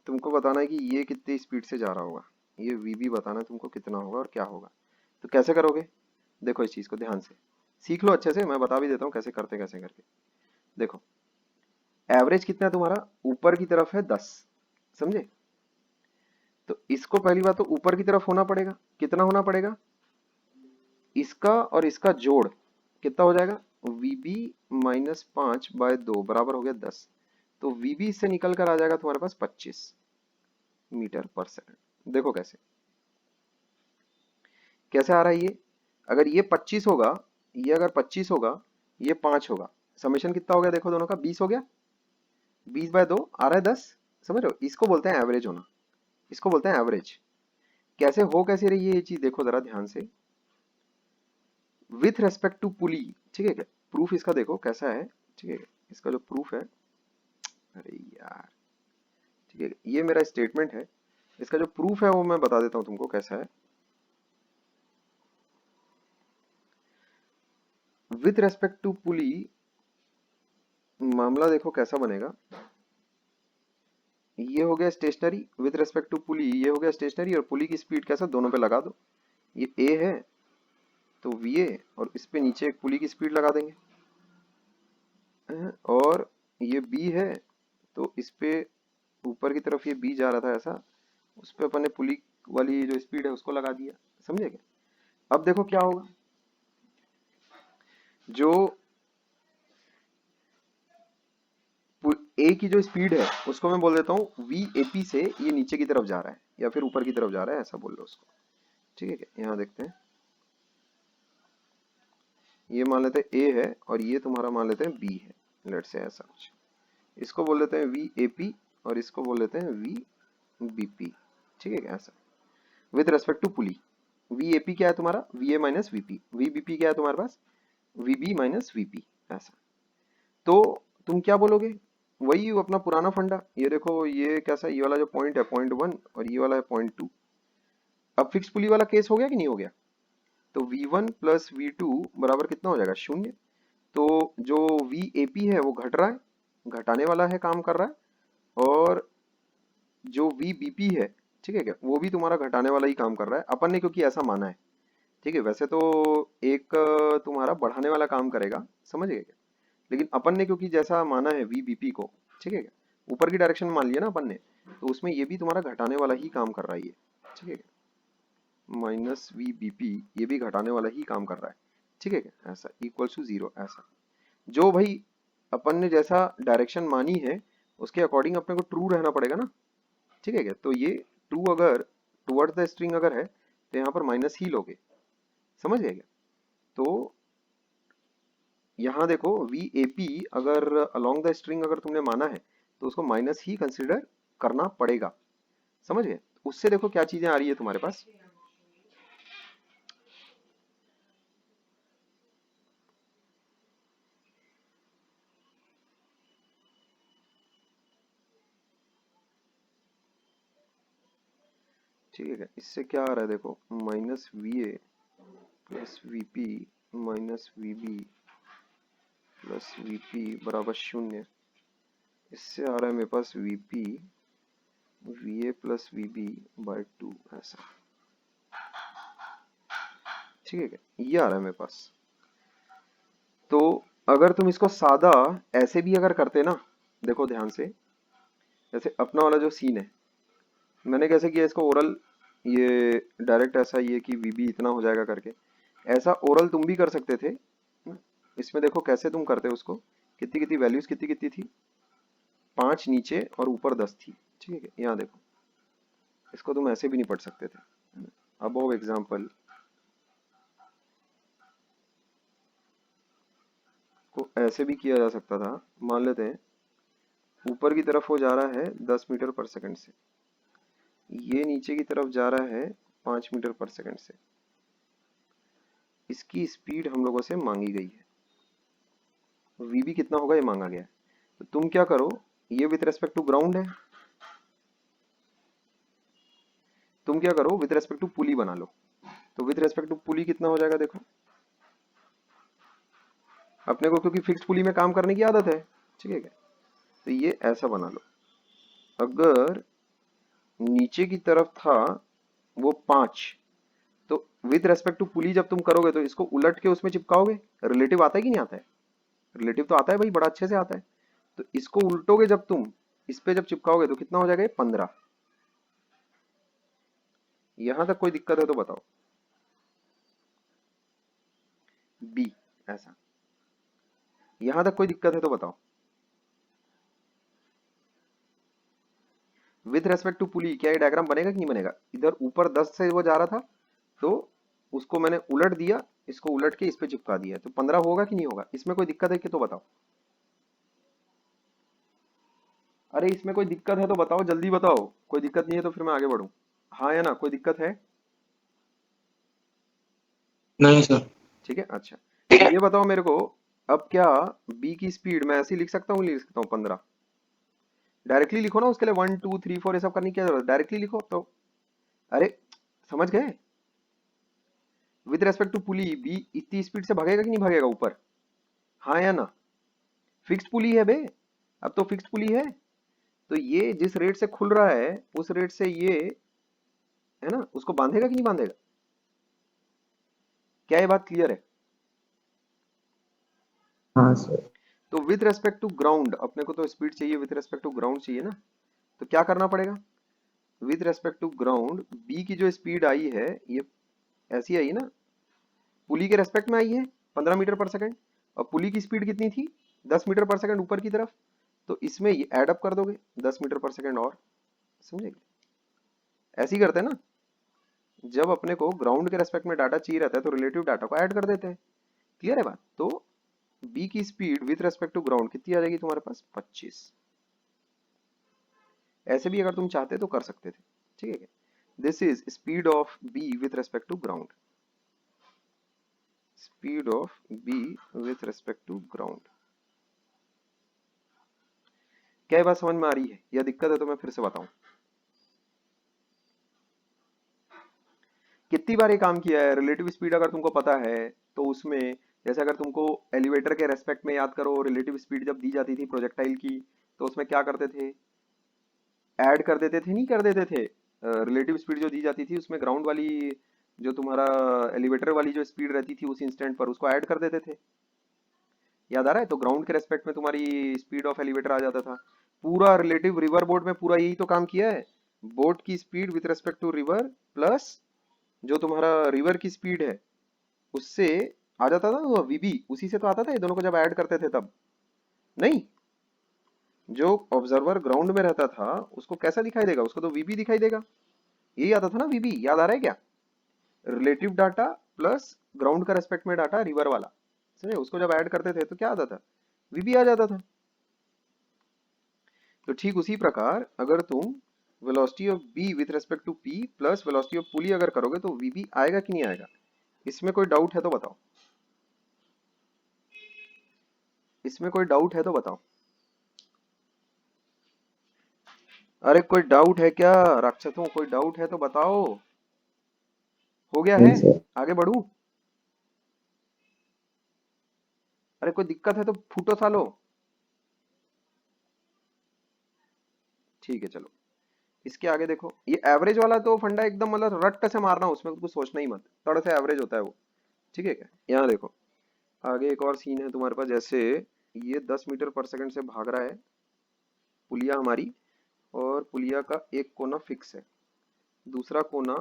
तुमको बताना है कि ये कितनी स्पीड से जा रहा होगा, ये वीबी बताना है तुमको कितना होगा और क्या होगा। तो कैसे करोगे? देखो इस चीज को ध्यान से सीख लो अच्छे से, मैं बता भी देता हूँ कैसे करते कैसे करके। देखो एवरेज कितना है तुम्हारा, ऊपर की तरफ है 10, समझे? तो इसको पहली बात तो ऊपर की तरफ होना पड़ेगा। कितना होना पड़ेगा? इसका और इसका जोड़ कितना हो जाएगा? VB -5/2 बराबर हो गया 10। तो VB इससे निकल कर आ जाएगा तुम्हारे पास 25 मीटर पर सेकंड। देखो कैसे कैसे आ रहा है ये। अगर ये 25 होगा, ये अगर 25 होगा, ये 5 होगा, समेशन कितना हो गया देखो दोनों का 20 हो गया। 20/2 आ रहा है 10। समझ रहे हो, इसको बोलते हैं एवरेज होना, इसको बोलते हैं एवरेज। कैसे हो कैसे रही है ये चीज, देखो जरा ध्यान से। विथ रेस्पेक्ट टू पुली, ठीक है क्या, प्रूफ इसका देखो कैसा है, ठीक है, इसका जो प्रूफ है, अरे यार, ठीक है, ये मेरा स्टेटमेंट है, इसका जो प्रूफ है वो मैं बता देता हूँ तुमको कैसा है। विथ रेस्पेक्ट टू पुली मामला देखो कैसा बनेगा। ये हो गया stationary with respect to pulley, ये हो गया स्टेशनरी, और पुली की स्पीड कैसा, दोनों पे लगा दो। ये ए है तो वी ए, और इस पे नीचे एक पुली की स्पीड लगा देंगे। और ये बी है तो इस पे ऊपर की तरफ ये बी जा रहा था ऐसा, उस पे अपन ने पुली वाली जो स्पीड है उसको लगा दिया। समझे क्या? अब देखो क्या होगा, जो ए की जो स्पीड है उसको मैं बोल देता हूँ वी ए पी से ये नीचे की तरफ जा रहा है या फिर ऊपर की तरफ जा रहा है, ऐसा बोल लो उसको। ठीक है क्या, यहाँ देखते हैं, ये मान लेते हैं ए है और ये तुम्हारा मान लेते हैं बी है, लेट से ऐसा कुछ। इसको बोल देते हैं वी ए पी और इसको बोल देते हैं वी बी पी। ठीक है क्या, ऐसा with respect to pulley. V A P क्या है तुम्हारा, V A minus V P, V B P क्या है तुम्हारे पास, V B minus V P, ऐसा। तो तुम क्या बोलोगे, वही अपना पुराना फंडा, ये देखो ये कैसा, ये वाला जो पॉइंट है .1 और ये वाला है .2। अब फिक्स पुली वाला केस हो गया कि नहीं हो गया, तो V1 प्लस V2 बराबर कितना हो जाएगा, 0। तो जो VAP है वो घट रहा है, घटाने वाला है, काम कर रहा है, और जो VBP है, ठीक है क्या, वो भी तुम्हारा घटाने वाला ही काम कर रहा है, अपन ने क्योंकि ऐसा माना है। ठीक है, वैसे तो एक तुम्हारा बढ़ाने वाला काम करेगा, समझ गए क्या, लेकिन अपन ने क्योंकि जैसा माना है VBP को, ठीक है क्या, ऊपर की डायरेक्शन में मान लिया ना अपन ने, तो उसमें ये भी तुम्हारा घटाने वाला ही काम कर रहा है ये। ठीक है, माइनस VBP ये भी घटाने वाला ही काम कर रहा है। ठीक है क्या, ऐसा इक्वल्स टू 0, ऐसा। जो भाई अपन ने जैसा डायरेक्शन मानी है उसके अकॉर्डिंग अपने को ट्रू रहना पड़ेगा ना। ठीक है क्या, तो ये ट्रू अगर टुवर्ड्स द स्ट्रिंग अगर है तो यहाँ पर माइनस ही लोगे, समझ गए क्या। तो यहाँ देखो VAP अगर अलोंग द स्ट्रिंग अगर तुमने माना है तो उसको माइनस ही कंसिडर करना पड़ेगा, समझ गए। उससे देखो क्या चीजें आ रही है तुम्हारे पास, ठीक है, इससे क्या आ रहा है देखो, minus V A plus V P minus V B plus V P बराबर 0। इससे आ रहा है मेरे पास V P V A plus V B by 2, ऐसा। ठीक है क्या, ये आ रहा है मेरे पास। तो अगर तुम इसको सादा ऐसे भी अगर करते ना, देखो ध्यान से, जैसे अपना वाला जो सीन है, मैंने कैसे किया इसको ओरल, ये डायरेक्ट ऐसा ये कि वीबी इतना हो जाएगा करके, ऐसा ओरल तुम भी कर सकते थे। इसमें देखो कैसे तुम करते हो उसको, कितनी कितनी वैल्यूज कितनी कितनी थी, 5 नीचे और ऊपर 10 थी। ठीक है, यहाँ देखो, इसको तुम ऐसे भी नहीं पढ़ सकते थे। अबव एग्जाम्पल को ऐसे भी किया जा सकता था, मान लेते हैं ऊपर की तरफ वो जा रहा है 10 मीटर पर सेकंड से, ये नीचे की तरफ जा रहा है 5 मीटर पर सेकंड से, इसकी स्पीड हम लोगों से मांगी गई है, वीबी कितना होगा ये मांगा गया है। तो तुम क्या करो, ये विथ रेस्पेक्ट टू ग्राउंड है, तुम क्या करो विथ रेस्पेक्ट टू पुली बना लो। तो विथ रेस्पेक्ट टू पुली कितना हो जाएगा देखो, अपने को क्योंकि फिक्स पुली में काम करने की आदत है, ठीक है क्या, तो ये ऐसा बना लो। अगर नीचे की तरफ था वो 5, तो विथ रेस्पेक्ट टू पुली जब तुम करोगे तो इसको उलट के उसमें चिपकाओगे, रिलेटिव आता है कि नहीं आता है, रिलेटिव तो आता है भाई, बड़ा अच्छे से आता है। तो इसको उल्टोगे जब तुम, इस पे जब चिपकाओगे तो कितना हो जाएगा, 15। यहां तक कोई दिक्कत है तो बताओ, बी, ऐसा। यहां तक कोई दिक्कत है तो बताओ। विथ रेस्पेक्ट टू पुली क्या ये डायग्राम बनेगा कि नहीं बनेगा, इधर ऊपर 10 से वो जा रहा था तो उसको मैंने उलट दिया, इसको उलट के इस पे चिपका दिया, तो 15 होगा कि नहीं होगा, इसमें कोई दिक्कत है कि तो बताओ। अरे इसमें कोई दिक्कत है तो बताओ, जल्दी बताओ। कोई दिक्कत नहीं है तो फिर मैं आगे बढ़ूं। हाँ या ना, कोई दिक्कत है? नहीं सर। ठीक है, अच्छा। तो ये बताओ मेरे को, अब क्या बी की स्पीड मैं ऐसे ही लिख सकता हूँ, लिख सकता हूँ 15? डायरेक्टली लिखो ना, उसके लिए 1 2 3 4 ये सब करने की क्या जरूरत है, डायरेक्टली लिखो तो। अरे समझ गए? With respect to pulley B इतनी स्पीड से भागेगा कि नहीं भागेगा ऊपर? हाँ या ना? फिक्स्ड पुली है बे, अब तो फिक्स्ड पुली है। तो ये जिस रेट से खुल रहा है उस रेट से ये, है ना, उसको बांधेगा कि नहीं बांधेगा? क्या ये बात क्लियर है? हाँ सर। तो विद रेस्पेक्ट टू ग्राउंड अपने को तो स्पीड चाहिए, विद रेस्पेक्ट टू ग्राउंड चाहिए ना। तो क्या करना पड़ेगा? With respect to ground B की जो स्पीड आई है, ये ऐसी आई ना, पुली के रेस्पेक्ट में आई है 15 मीटर पर सेकंड। और पुली की स्पीड कितनी थी? 10 मीटर पर सेकंड ऊपर की तरफ। तो इसमें ये ऐड अप कर दोगे 10 मीटर पर सेकंड और। समझे? ऐसे ही करते हैं ना, जब अपने को ग्राउंड के रेस्पेक्ट में डाटा चाहिए रहता है तो रिलेटिव डाटा को ऐड कर देते हैं। क्लियर है बात? तो बी की speed with respect to ground कितनी आ जाएगी तुम्हारे पास? 25। ऐसे भी अगर तुम चाहते तो कर सकते थे। ठीक है, this is speed of B with respect to ground. Speed of B with respect to ground. क्या ये बात समझ में आ रही है या दिक्कत है तो मैं फिर से बताऊं? कितनी बार ये काम किया है? रिलेटिव स्पीड अगर तुमको पता है तो उसमें, जैसे अगर तुमको एलिवेटर के रेस्पेक्ट में याद करो, रिलेटिव स्पीड जब दी जाती थी प्रोजेक्टाइल की, तो उसमें क्या करते थे? ऐड कर देते थे, नहीं कर देते थे? रिलेटिव स्पीड जो दी जाती थी उसमें ग्राउंड वाली, जो तुम्हारा एलिवेटर वाली जो स्पीड रहती थी उस इंस्टेंट पर, उसको ऐड कर देते थे। याद आ रहा है? तो ग्राउंड के रेस्पेक्ट में तुम्हारी स्पीड ऑफ एलिवेटर आ जाता था। पूरा रिलेटिव रिवर बोट में पूरा यही तो काम किया है। बोट की speed with respect to river plus जो तुम्हारा रिवर की स्पीड है उससे आ जाता था ना वीबी, उसी से तो आता था ये दोनों को जब ऐड करते थे तब। नहीं, जो ऑब्जर्वर ग्राउंड में रहता था उसको कैसा दिखाई देगा? उसको तो वीबी दिखाई देगा। यही आता था ना वीबी, याद आ रहा है क्या? रिलेटिव डाटा प्लस ग्राउंड का रेस्पेक्ट में डाटा रिवर वाला, समझे? उसको जब ऐड करते थे तो क्या आता था? वीबी आ जाता था। तो ठीक उसी प्रकार अगर तुम velocity of B with respect to P plus velocity of pulley अगर करोगे तो वीबी आएगा कि नहीं आएगा? इसमें कोई डाउट है तो बताओ। इसमें कोई डाउट है तो बताओ। अरे कोई डाउट है क्या राक्षसों? कोई डाउट है तो बताओ। हो गया है? नहीं सर। आगे बढ़ूं? अरे कोई दिक्कत है तो फूटो सालो। ठीक है चलो, इसके आगे देखो। ये एवरेज वाला तो फंडा एकदम मतलब रट्ट से मारना, उसमें कुछ सोचना ही मत, तड़ से एवरेज होता है वो। ठीक है क्या? यहाँ देखो, आगे एक और सीन है तुम्हारे पास। जैसे ये 10 मीटर पर सेकंड से भाग रहा है पुलिया हमारी, और पुलिया का एक कोना फिक्स है, दूसरा कोना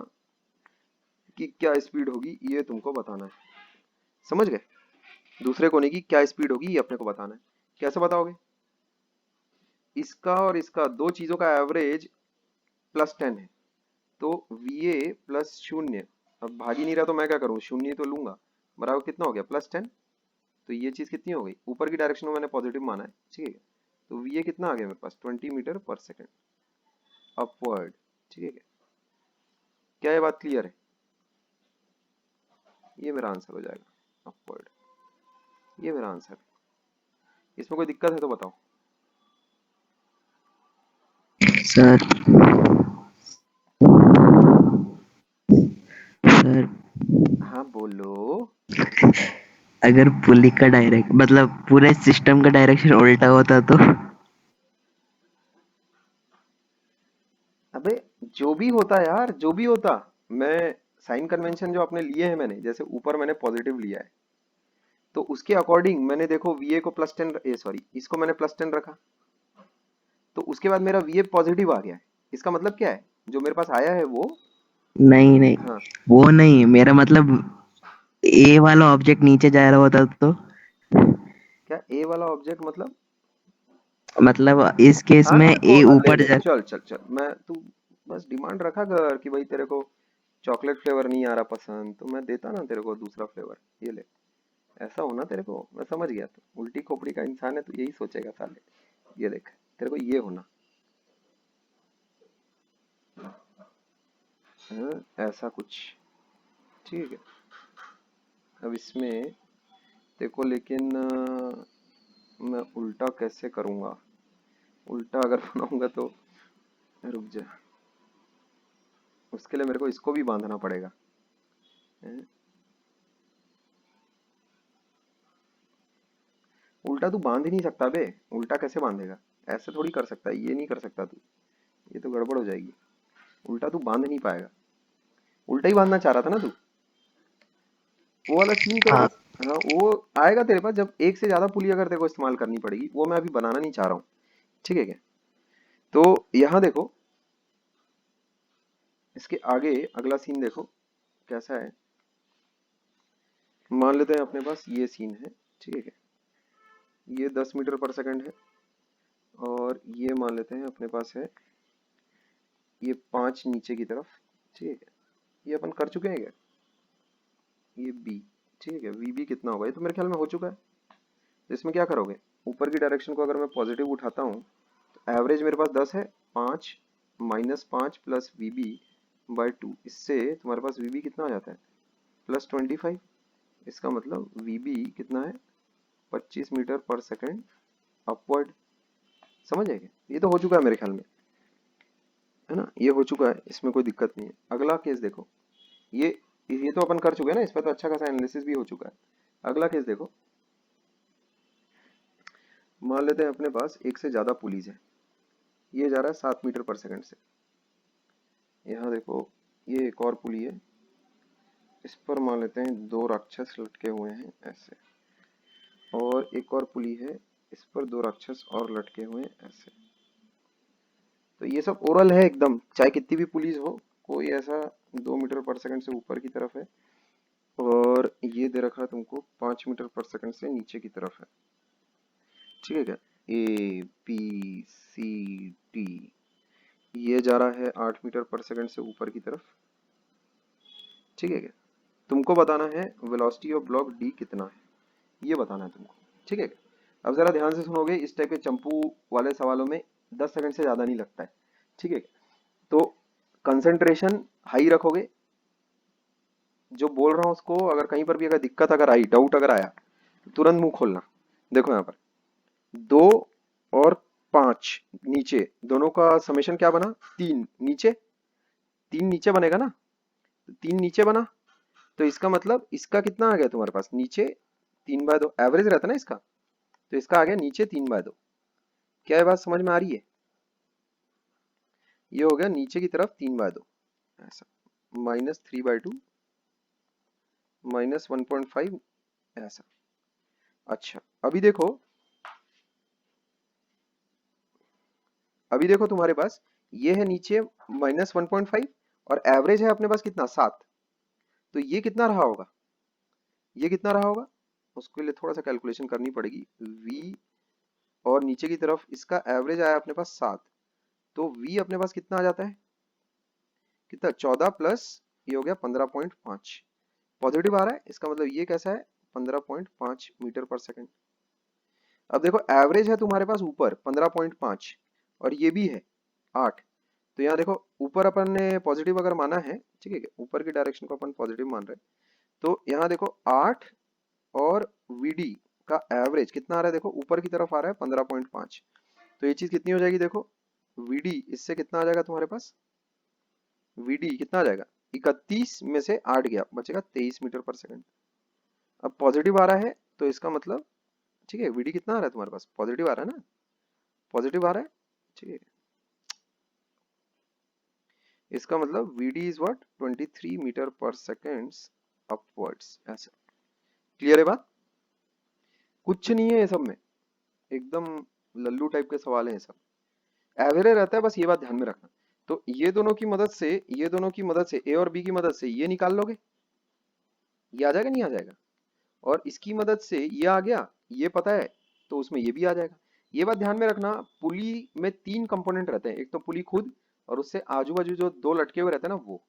की क्या स्पीड होगी ये तुमको बताना है। समझ गए? दूसरे कोने की क्या स्पीड होगी ये अपने को बताना है। कैसे बताओगे? इसका और इसका दो चीजों का एवरेज +10 है, तो VA प्लस शून्य। अब भाग ही नहीं रहा तो मैं क्या करूँ, शून्य तो लूंगा। बराबर कितना हो गया? +10। तो ये चीज कितनी हो गई? ऊपर की डायरेक्शन में मैंने पॉजिटिव माना है। ठीक है, तो VA कितना आ गया मेरे पास? 20 मीटर पर सेकंड अपवर्ड। ठीक है, क्या ये बात क्लियर है? ये मेरा आंसर हो जाएगा अपवर्ड। ये मेरा आंसर है। इसमें कोई दिक्कत है तो बताओ। सर सर, हाँ बोलो। अगर पुली का डायरेक्ट मतलब पूरे सिस्टम का डायरेक्शन उल्टा होता तो? अबे जो भी होता यार, जो भी होता, मैं साइन कन्वेंशन जो अपने लिए हैं मैंने, जैसे ऊपर मैंने पॉजिटिव लिया है तो उसके अकॉर्डिंग मैंने देखो VA को +10, सॉरी इसको मैंने +10 रखा, तो उसके बाद मेरा VA पॉजिटिव आ गया है। इसका मतलब क्या है? जो मेरे पास आया है वो, नहीं नहीं, हाँ। वो नहीं, मेरा मतलब ए वाला ऑब्जेक्ट नीचे जा रहा होता तो? क्या A वाला ऑब्जेक्ट मतलब? मतलब इस केस हाँ में तेरे को ए ले ऊपर ले, जा। चल चल चल, मैं तू बस डिमांड रखा कर कि भाई तेरे को चॉकलेट फ्लेवर नहीं आ रहा पसंद, तो मैं देता ना तेरे को दूसरा फ्लेवर, ये ले। ऐसा होना तेरे को, मैं समझ गया, तू उल्टी खोपड़ी का इंसान है तो यही सोचेगा साले। ये देख, तेरे को ये होना, ऐसा कुछ, ठीक है। अब इसमें देखो, लेकिन मैं उल्टा कैसे करूँगा? उल्टा अगर बनाऊंगा तो रुक जा, उसके लिए मेरे को इसको भी बांधना पड़ेगा। हैं? उल्टा तू बांध ही नहीं सकता बे, उल्टा कैसे बांधेगा? ऐसे थोड़ी कर सकता है, ये नहीं कर सकता तू, ये तो गड़बड़ हो जाएगी। उल्टा तू बांध नहीं पाएगा। उल्टा ही बांधना चाह रहा था ना तू? वो वाला सीन तेरे हाँ। पास, हाँ वो आएगा तेरे पास जब एक से ज्यादा पुली अगर तेरे को इस्तेमाल करनी पड़ेगी, वो मैं अभी बनाना नहीं चाह रहा हूँ, ठीक है क्या? तो यहाँ देखो, इसके आगे अगला सीन देखो कैसा है। मान लेते हैं अपने पास ये सीन है, ठीक है। ये 10 मीटर पर सेकंड है, और ये मान लेते हैं अपने पास है ये 5 नीचे की तरफ, ठीक है। ये अपन कर चुके हैं क्या? ये बी, ठीक है। वी बी कितना होगा? ये तो मेरे ख्याल में हो चुका है। तो इसमें क्या करोगे, ऊपर की डायरेक्शन को अगर मैं पॉजिटिव उठाता हूँ तो एवरेज मेरे पास 10 है, 5 -5 प्लस वी बी बाई 2, इससे तुम्हारे पास वी बी कितना आ जाता है? +25। इसका मतलब वी बी कितना है? 25 मीटर पर सेकेंड अपवर्ड। समझ आएगा? ये तो हो चुका है मेरे ख्याल में, है ना? ये हो चुका है, इसमें कोई दिक्कत नहीं है। अगला केस देखो, ये तो अपन कर चुके हैं ना, इस पर तो अच्छा खासा एनालिसिस भी हो चुका है। अगला केस देखो, मान लेते हैं अपने पास एक से ज्यादा पुलीज है, ये जा रहा है 7 मीटर पर सेकंड से। यहाँ देखो, ये एक और पुली है, इस पर मान लेते हैं 2 राक्षस लटके हुए हैं ऐसे, और एक और पुली है, इस पर 2 राक्षस और लटके हुए हैं ऐसे। तो ये सब ओरल है एकदम, चाहे कितनी भी पुलिस हो, कोई ऐसा 2 मीटर पर सेकंड से ऊपर की तरफ है, और ये दे रखा है तुमको 5 मीटर पर सेकंड से नीचे की तरफ है, ठीक है क्या? ए बी सी डी, ये जा रहा है 8 मीटर पर सेकंड से ऊपर की तरफ, ठीक है क्या? तुमको बताना है वेलोसिटी ऑफ ब्लॉक डी कितना है, ये बताना है तुमको, ठीक है क्या? अब जरा ध्यान से सुनोगे, इस टाइप के चंपू वाले सवालों में 10 सेकंड से ज्यादा नहीं लगता है, ठीक है क्या? तो कंसंट्रेशन हाई रखोगे, जो बोल रहा हूँ उसको अगर कहीं पर भी अगर दिक्कत अगर आई, डाउट अगर आया, तो तुरंत मुंह खोलना। देखो यहाँ पर 2 और 5 नीचे, दोनों का समेशन क्या बना? 3 नीचे, 3 नीचे बनेगा ना? 3 नीचे बना, तो इसका मतलब इसका कितना आ गया तुम्हारे पास? नीचे 3/2 एवरेज रहता है ना इसका, तो इसका आ गया नीचे 3/2। क्या ये बात समझ में आ रही है? ये हो गया नीचे की तरफ 3/2 ऐसा, -3/2 -1.5 ऐसा। अच्छा, अभी देखो तुम्हारे पास ये है नीचे -1.5, और एवरेज है अपने पास कितना? 7। तो ये कितना रहा होगा? ये कितना रहा होगा? उसके लिए थोड़ा सा कैलकुलेशन करनी पड़ेगी। v, और नीचे की तरफ इसका एवरेज आया अपने पास 7, तो v अपने पास कितना आ जाता है? कितना? 14 प्लस ये हो गया 15.5। पॉजिटिव आ रहा है, इसका मतलब ये कैसा है? 15.5 मीटर पर सेकंड। अब देखो एवरेज है तुम्हारे पास ऊपर 15.5, और ये भी है 8। तो यहाँ देखो, ऊपर अपन ने पॉजिटिव अगर माना है, ठीक है, ऊपर की डायरेक्शन को अपन पॉजिटिव मान रहे हैं, तो यहाँ देखो 8 और वीडी का एवरेज कितना आ रहा है? देखो ऊपर की तरफ आ रहा है 15.5। तो ये चीज कितनी हो जाएगी? देखो वीडी इससे कितना आ जाएगा तुम्हारे पास? वीडी कितना आ जाएगा? 31 में से 8 गया, बचेगा 23 मीटर पर सेकंड। अब पॉजिटिव आ रहा है, तो इसका मतलब, ठीक है, वीडी कितना आ रहा है तुम्हारे पास? पॉजिटिव आ रहा है ना? पॉजिटिव आ रहा है, ठीक है। इसका मतलब वीडी इज व्हाट? 23 मीटर पर सेकंड अपवर्ड्स ऐसा। क्लियर है बात? कुछ नहीं है ये सब में, एकदम लल्लू टाइप के सवाल है ये सब, एवरेज रहता है, बस ये बात ध्यान में रखना। तो ये दोनों की मदद से, ये दोनों की मदद से, ए और बी की मदद से ये निकाल लोगे, ये आ जाएगा नहीं आ जाएगा? और इसकी मदद से ये आ गया, ये पता है, तो उसमें ये भी आ जाएगा। ये बात ध्यान में रखना, पुली में 3 कंपोनेंट रहते हैं, एक तो पुली खुद, और उससे आजू बाजू जो 2 लटके हुए रहते हैं ना वो,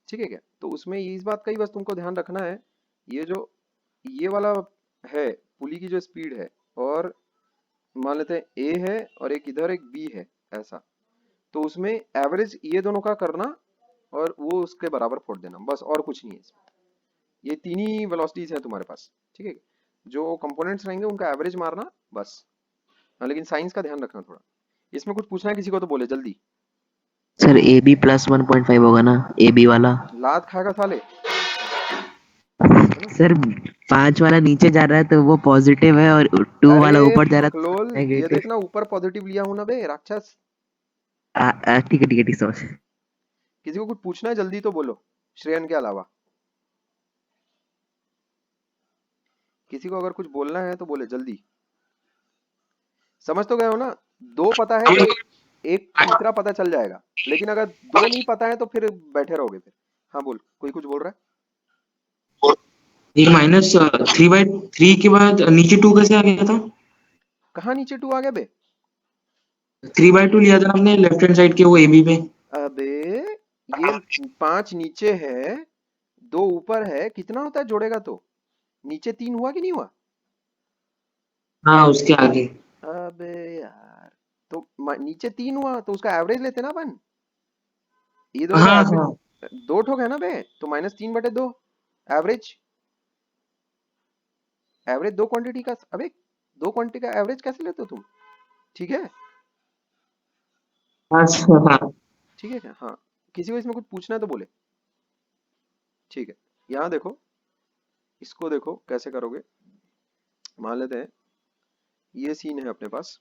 ठीक है क्या? तो उसमें इस बात का ही बस तुमको ध्यान रखना है, ये जो ये वाला है पुली की जो स्पीड है, और मान लेते हैं ए है और एक इधर एक बी है ऐसा, तो उसमें एवरेज ये दोनों का करना, और वो उसके बराबर फोड़ देना, बस और कुछ नहीं है इसमें। ये तीन ही वेलोसिटीज है तुम्हारे पास, ठीक है। जो कंपोनेंट्स रहेंगे उनका एवरेज मारना बस। हाँ, लेकिन साइंस का ध्यान रखना थोड़ा। इसमें कुछ पूछना है किसी को तो बोले जल्दी। सर ए बी प्लस 1.5 होगा ना, ए बी वाला। लात खाएगा साले, है ना। सर 5 वाला नीचे जा रहा है तो वो पॉजिटिव है, और 2 अरे वाला ऊपर जा रहा है बकलोल, तो ये नेगेटिव। देखना ऊपर पॉजिटिव लिया हूं ना बे राक्षस। ठीक है ठीक है ठीक, समझ। किसी को कुछ पूछना है जल्दी तो बोलो, श्रेयन के अलावा। किसी को अगर कुछ बोलना है तो बोले जल्दी। समझ तो गए हो ना। दो पता है तो एक तीसरा पता चल जाएगा, लेकिन अगर दो नहीं पता है तो फिर बैठे रहोगे फिर। हाँ बोल, कोई कुछ बोल रहा है। ये माइनस 3/3 के बाद नीचे 2 कैसे आ गया था? कहाँ नीचे टू आ गया बे। 3/2 लिया था हमने लेफ्ट हैंड साइड के वो एबी पे। अबे ये 5 नीचे है, 2 ऊपर है, कितना होता है जोड़ेगा तो। नीचे 3 हुआ कि नहीं हुआ। हाँ उसके आगे। अबे यार, तो नीचे 3 हुआ तो उसका एवरेज लेते ना अपन। ये दोनों का हाँ हाँ। एवरेज 2 ठोक है ना बे, तो -3/2 एवरेज। एवरेज दो क्वांटिटी का, अबे दो क्वांटिटी का एवरेज कैसे लेते हो तुम। ठीक है, अच्छा हाँ। ठीक है क्या, हाँ। किसी को इसमें कुछ पूछना है तो बोले। ठीक है, यहाँ देखो, इसको देखो कैसे करोगे। मान लेते हैं ये सीन है अपने पास,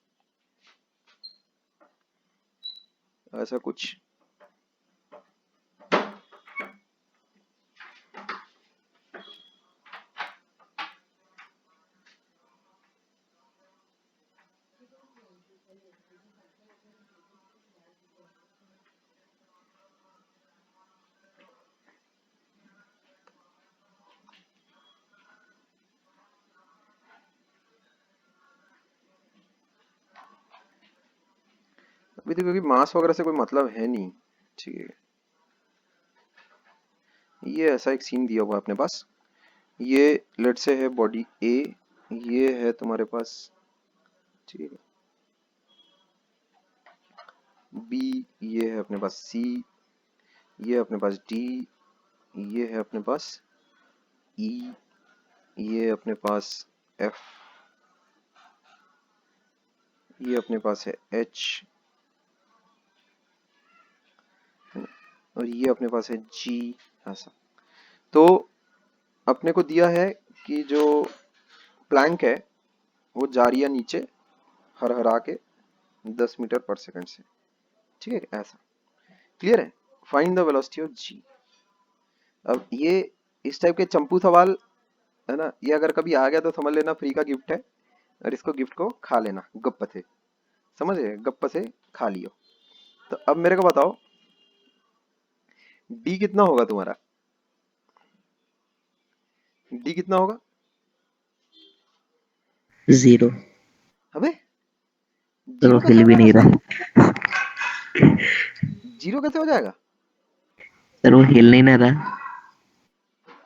ऐसा कुछ। अभी तो क्योंकि मास वगैरह से कोई मतलब है नहीं, ठीक है। ये ऐसा एक सीन दिया हुआ है अपने पास। ये लेट से है बॉडी ए, ये है तुम्हारे पास, ठीक है, बी, ये है अपने पास सी, ये है अपने पास डी, ये है अपने पास ई, ये अपने पास एफ, ये अपने पास है एच, और ये अपने पास है जी। ऐसा। तो अपने को दिया है कि जो प्लैंक है वो जा रही है नीचे हर हरा के 10 मीटर पर सेकंड से, ठीक है ऐसा। क्लियर है। फाइंड द वेलोसिटी ऑफ जी। अब ये इस टाइप के चंपू सवाल, है ना, ये अगर कभी आ गया तो समझ लेना फ्री का गिफ्ट है, और इसको गिफ्ट को खा लेना गप्प से। समझ गए, गप्प से खा लियो। तो अब मेरे को बताओ डी कितना होगा तुम्हारा। डी कितना होगा। 0। अबे सर वो जीरो कैसे हिल हो भी जाएगा नहीं साले। रहा। जीरो कैसे हो जाएगा। सर वो हिल नहीं ना रहा।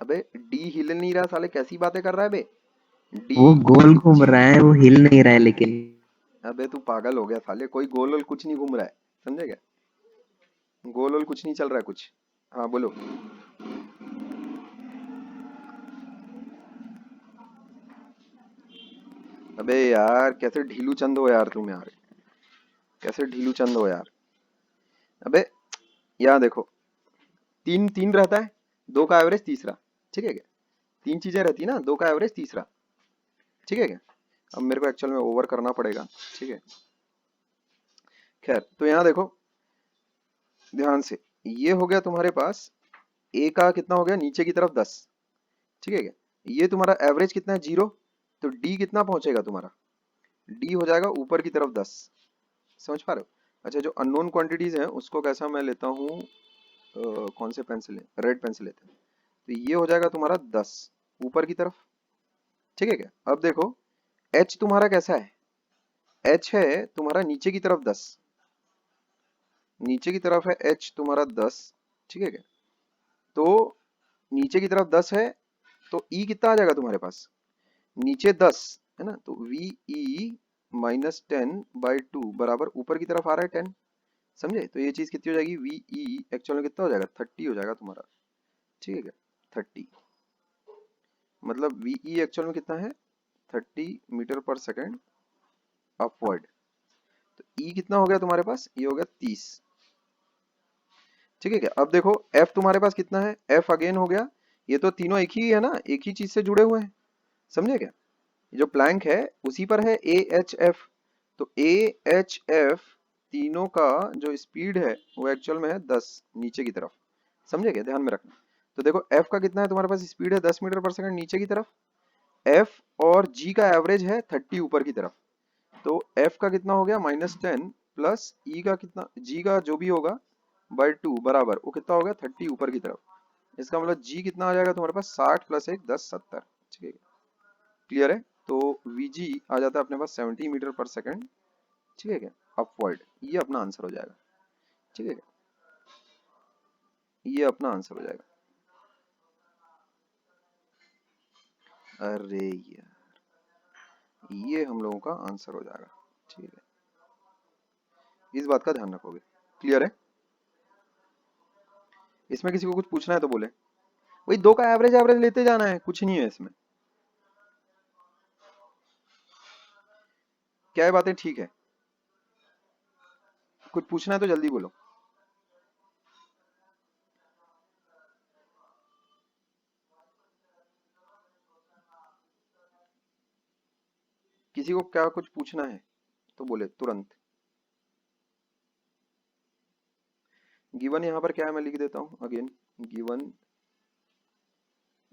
अबे डी हिल नहीं रहा साले, कैसी बातें कर रहा है बे। डी वो गोल घूम जी, रहा है, वो हिल नहीं रहा है लेकिन। अबे तू पागल हो गया साले, कोई गोल वोल कुछ नहीं घूम रहा है, समझे क्या। गोल वोल कुछ नहीं चल रहा है कुछ। हाँ बोलो। अबे यार कैसे ढीलू चंद हो यार तुम यार, कैसे ढीलू चंद हो यार। अबे यहाँ देखो, तीन तीन रहता है, दो का एवरेज तीसरा, ठीक है क्या। तीन चीजें रहती है ना, दो का एवरेज तीसरा, ठीक है क्या। अब मेरे को एक्चुअल में ओवर करना पड़ेगा, ठीक है। खैर तो यहाँ देखो ध्यान से, ये हो गया तुम्हारे पास ए का कितना हो गया नीचे की तरफ 10, ठीक है क्या। ये तुम्हारा एवरेज कितना है 0, तो डी कितना पहुंचेगा तुम्हारा, डी हो जाएगा ऊपर की तरफ 10। समझ पा रहे हो। अच्छा जो अननोन क्वांटिटीज हैं उसको कैसा मैं लेता हूँ, कौन से पेंसिल, रेड पेंसिल लेते हैं। तो ये हो जाएगा तुम्हारा 10 ऊपर की तरफ, ठीक है क्या। अब देखो एच तुम्हारा कैसा है, एच है तुम्हारा नीचे की तरफ 10, नीचे की तरफ है एच तुम्हारा 10, ठीक है क्या। तो नीचे की तरफ 10 है, तो ई कितना आ जाएगा तुम्हारे पास, नीचे 10 है ना, तो वी ई -10/2 बराबर ऊपर की तरफ आ रहा है 10। समझे? तो ये चीज कितनी हो जाएगी, वी ई एक्चुअल में कितना हो जाएगा, 30 हो जाएगा तुम्हारा, ठीक है क्या, 30, मतलब वी ई एक्चुअल में कितना है, 30 मीटर पर सेकेंड अपवर्ड। तो ई कितना हो गया तुम्हारे पास, ये हो गया 30, ठीक है क्या। अब देखो एफ तुम्हारे पास कितना है, एफ अगेन हो गया, ये तो तीनों एक ही है ना, एक ही चीज से जुड़े हुए हैं, समझे क्या। जो प्लैंक है उसी पर है ए एच एफ, तो ए एच एफ तीनों का जो स्पीड है वो एक्चुअल में है 10 नीचे की तरफ, समझे क्या, ध्यान में रखना। तो देखो एफ का कितना है तुम्हारे पास, स्पीड है 10 मीटर पर सेकंड नीचे की तरफ, एफ और जी का एवरेज है 30 ऊपर की तरफ, तो एफ का कितना हो गया -10 प्लस ई का कितना, जी का जो भी होगा बाय 2 बराबर, वो कितना हो गया 30 ऊपर की तरफ। इसका मतलब जी कितना आ जाएगा तुम्हारे पास, 60 प्लस 1 10 70, ठीक है, क्लियर है। तो Vg आ जाता है अपने पास 70 मीटर पर सेकंड, ठीक है क्या, अपवर्ड, ये अपना आंसर हो जाएगा, ठीक है क्या, ये अपना आंसर हो जाएगा। अरे यार, ये हम लोगों का आंसर हो जाएगा, ठीक है, इस बात का ध्यान रखोगे, क्लियर है। इसमें किसी को कुछ पूछना है तो बोले, वही दो का एवरेज एवरेज लेते जाना है, कुछ नहीं है इसमें, क्या है बातें, ठीक है। कुछ पूछना है तो जल्दी बोलो। किसी को क्या कुछ पूछना है तो बोले तुरंत। गिवन यहाँ पर क्या है मैं लिख देता हूँ अगेन, गिवन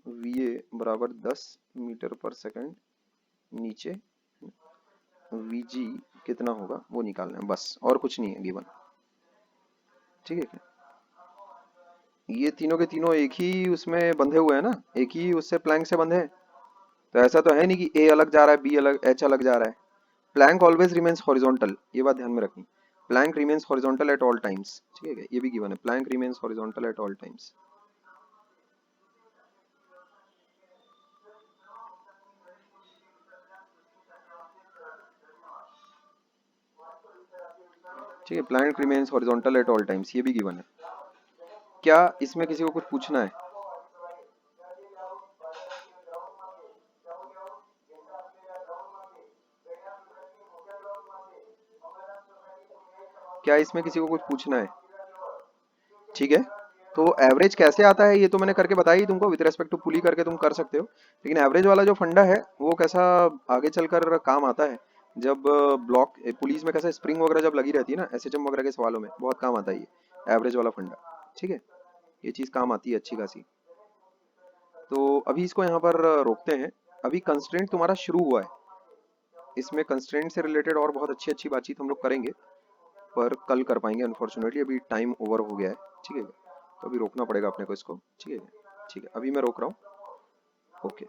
वी ए बराबर 10 मीटर पर सेकंड नीचे, वी जी कितना होगा वो निकालना है बस, और कुछ नहीं है गिवन, ठीक है क्या। ये तीनों के तीनों एक ही उसमें बंधे हुए हैं ना, एक ही उससे प्लैंक से बंधे हैं, तो ऐसा तो है नहीं कि ए अलग जा रहा है बी अलग एच अलग जा रहा है। प्लैंक ऑलवेज रिमेन्स हॉरिजॉन्टल, ये बात ध्यान में रखनी, plank remains horizontal at all times, ठीक है क्या, ये भी गिवन है, plank remains horizontal at all times. ठीक है, plank remains horizontal at all times, ये भी गिवन है। क्या इसमें किसी को कुछ पूछना है, क्या इसमें किसी को कुछ पूछना है, ठीक है। तो एवरेज कैसे आता है ये तो मैंने करके बताया ही तुमको, विद रेस्पेक्ट टू पुली करके तुम कर सकते हो, लेकिन एवरेज वाला जो फंडा है वो कैसा आगे चलकर काम आता है, जब ब्लॉक पुलिस में कैसा स्प्रिंग वगैरह जब लगी रहती है ना, एसएचएम वगैरह के सवालों में बहुत काम आता है ये एवरेज वाला फंडा, ठीक है, ये चीज काम आती है अच्छी खासी। तो अभी इसको यहाँ पर रोकते हैं, अभी कंस्ट्रेंट तुम्हारा शुरू हुआ है, इसमें कंस्ट्रेंट से रिलेटेड और बहुत अच्छी अच्छी बातचीत हम लोग करेंगे, पर कल कर पाएंगे अनफॉर्चुनेटली, अभी टाइम ओवर हो गया है, ठीक है, तो अभी रोकना पड़ेगा अपने को इसको, ठीक है, ठीक है, अभी मैं रोक रहा हूँ, ओके।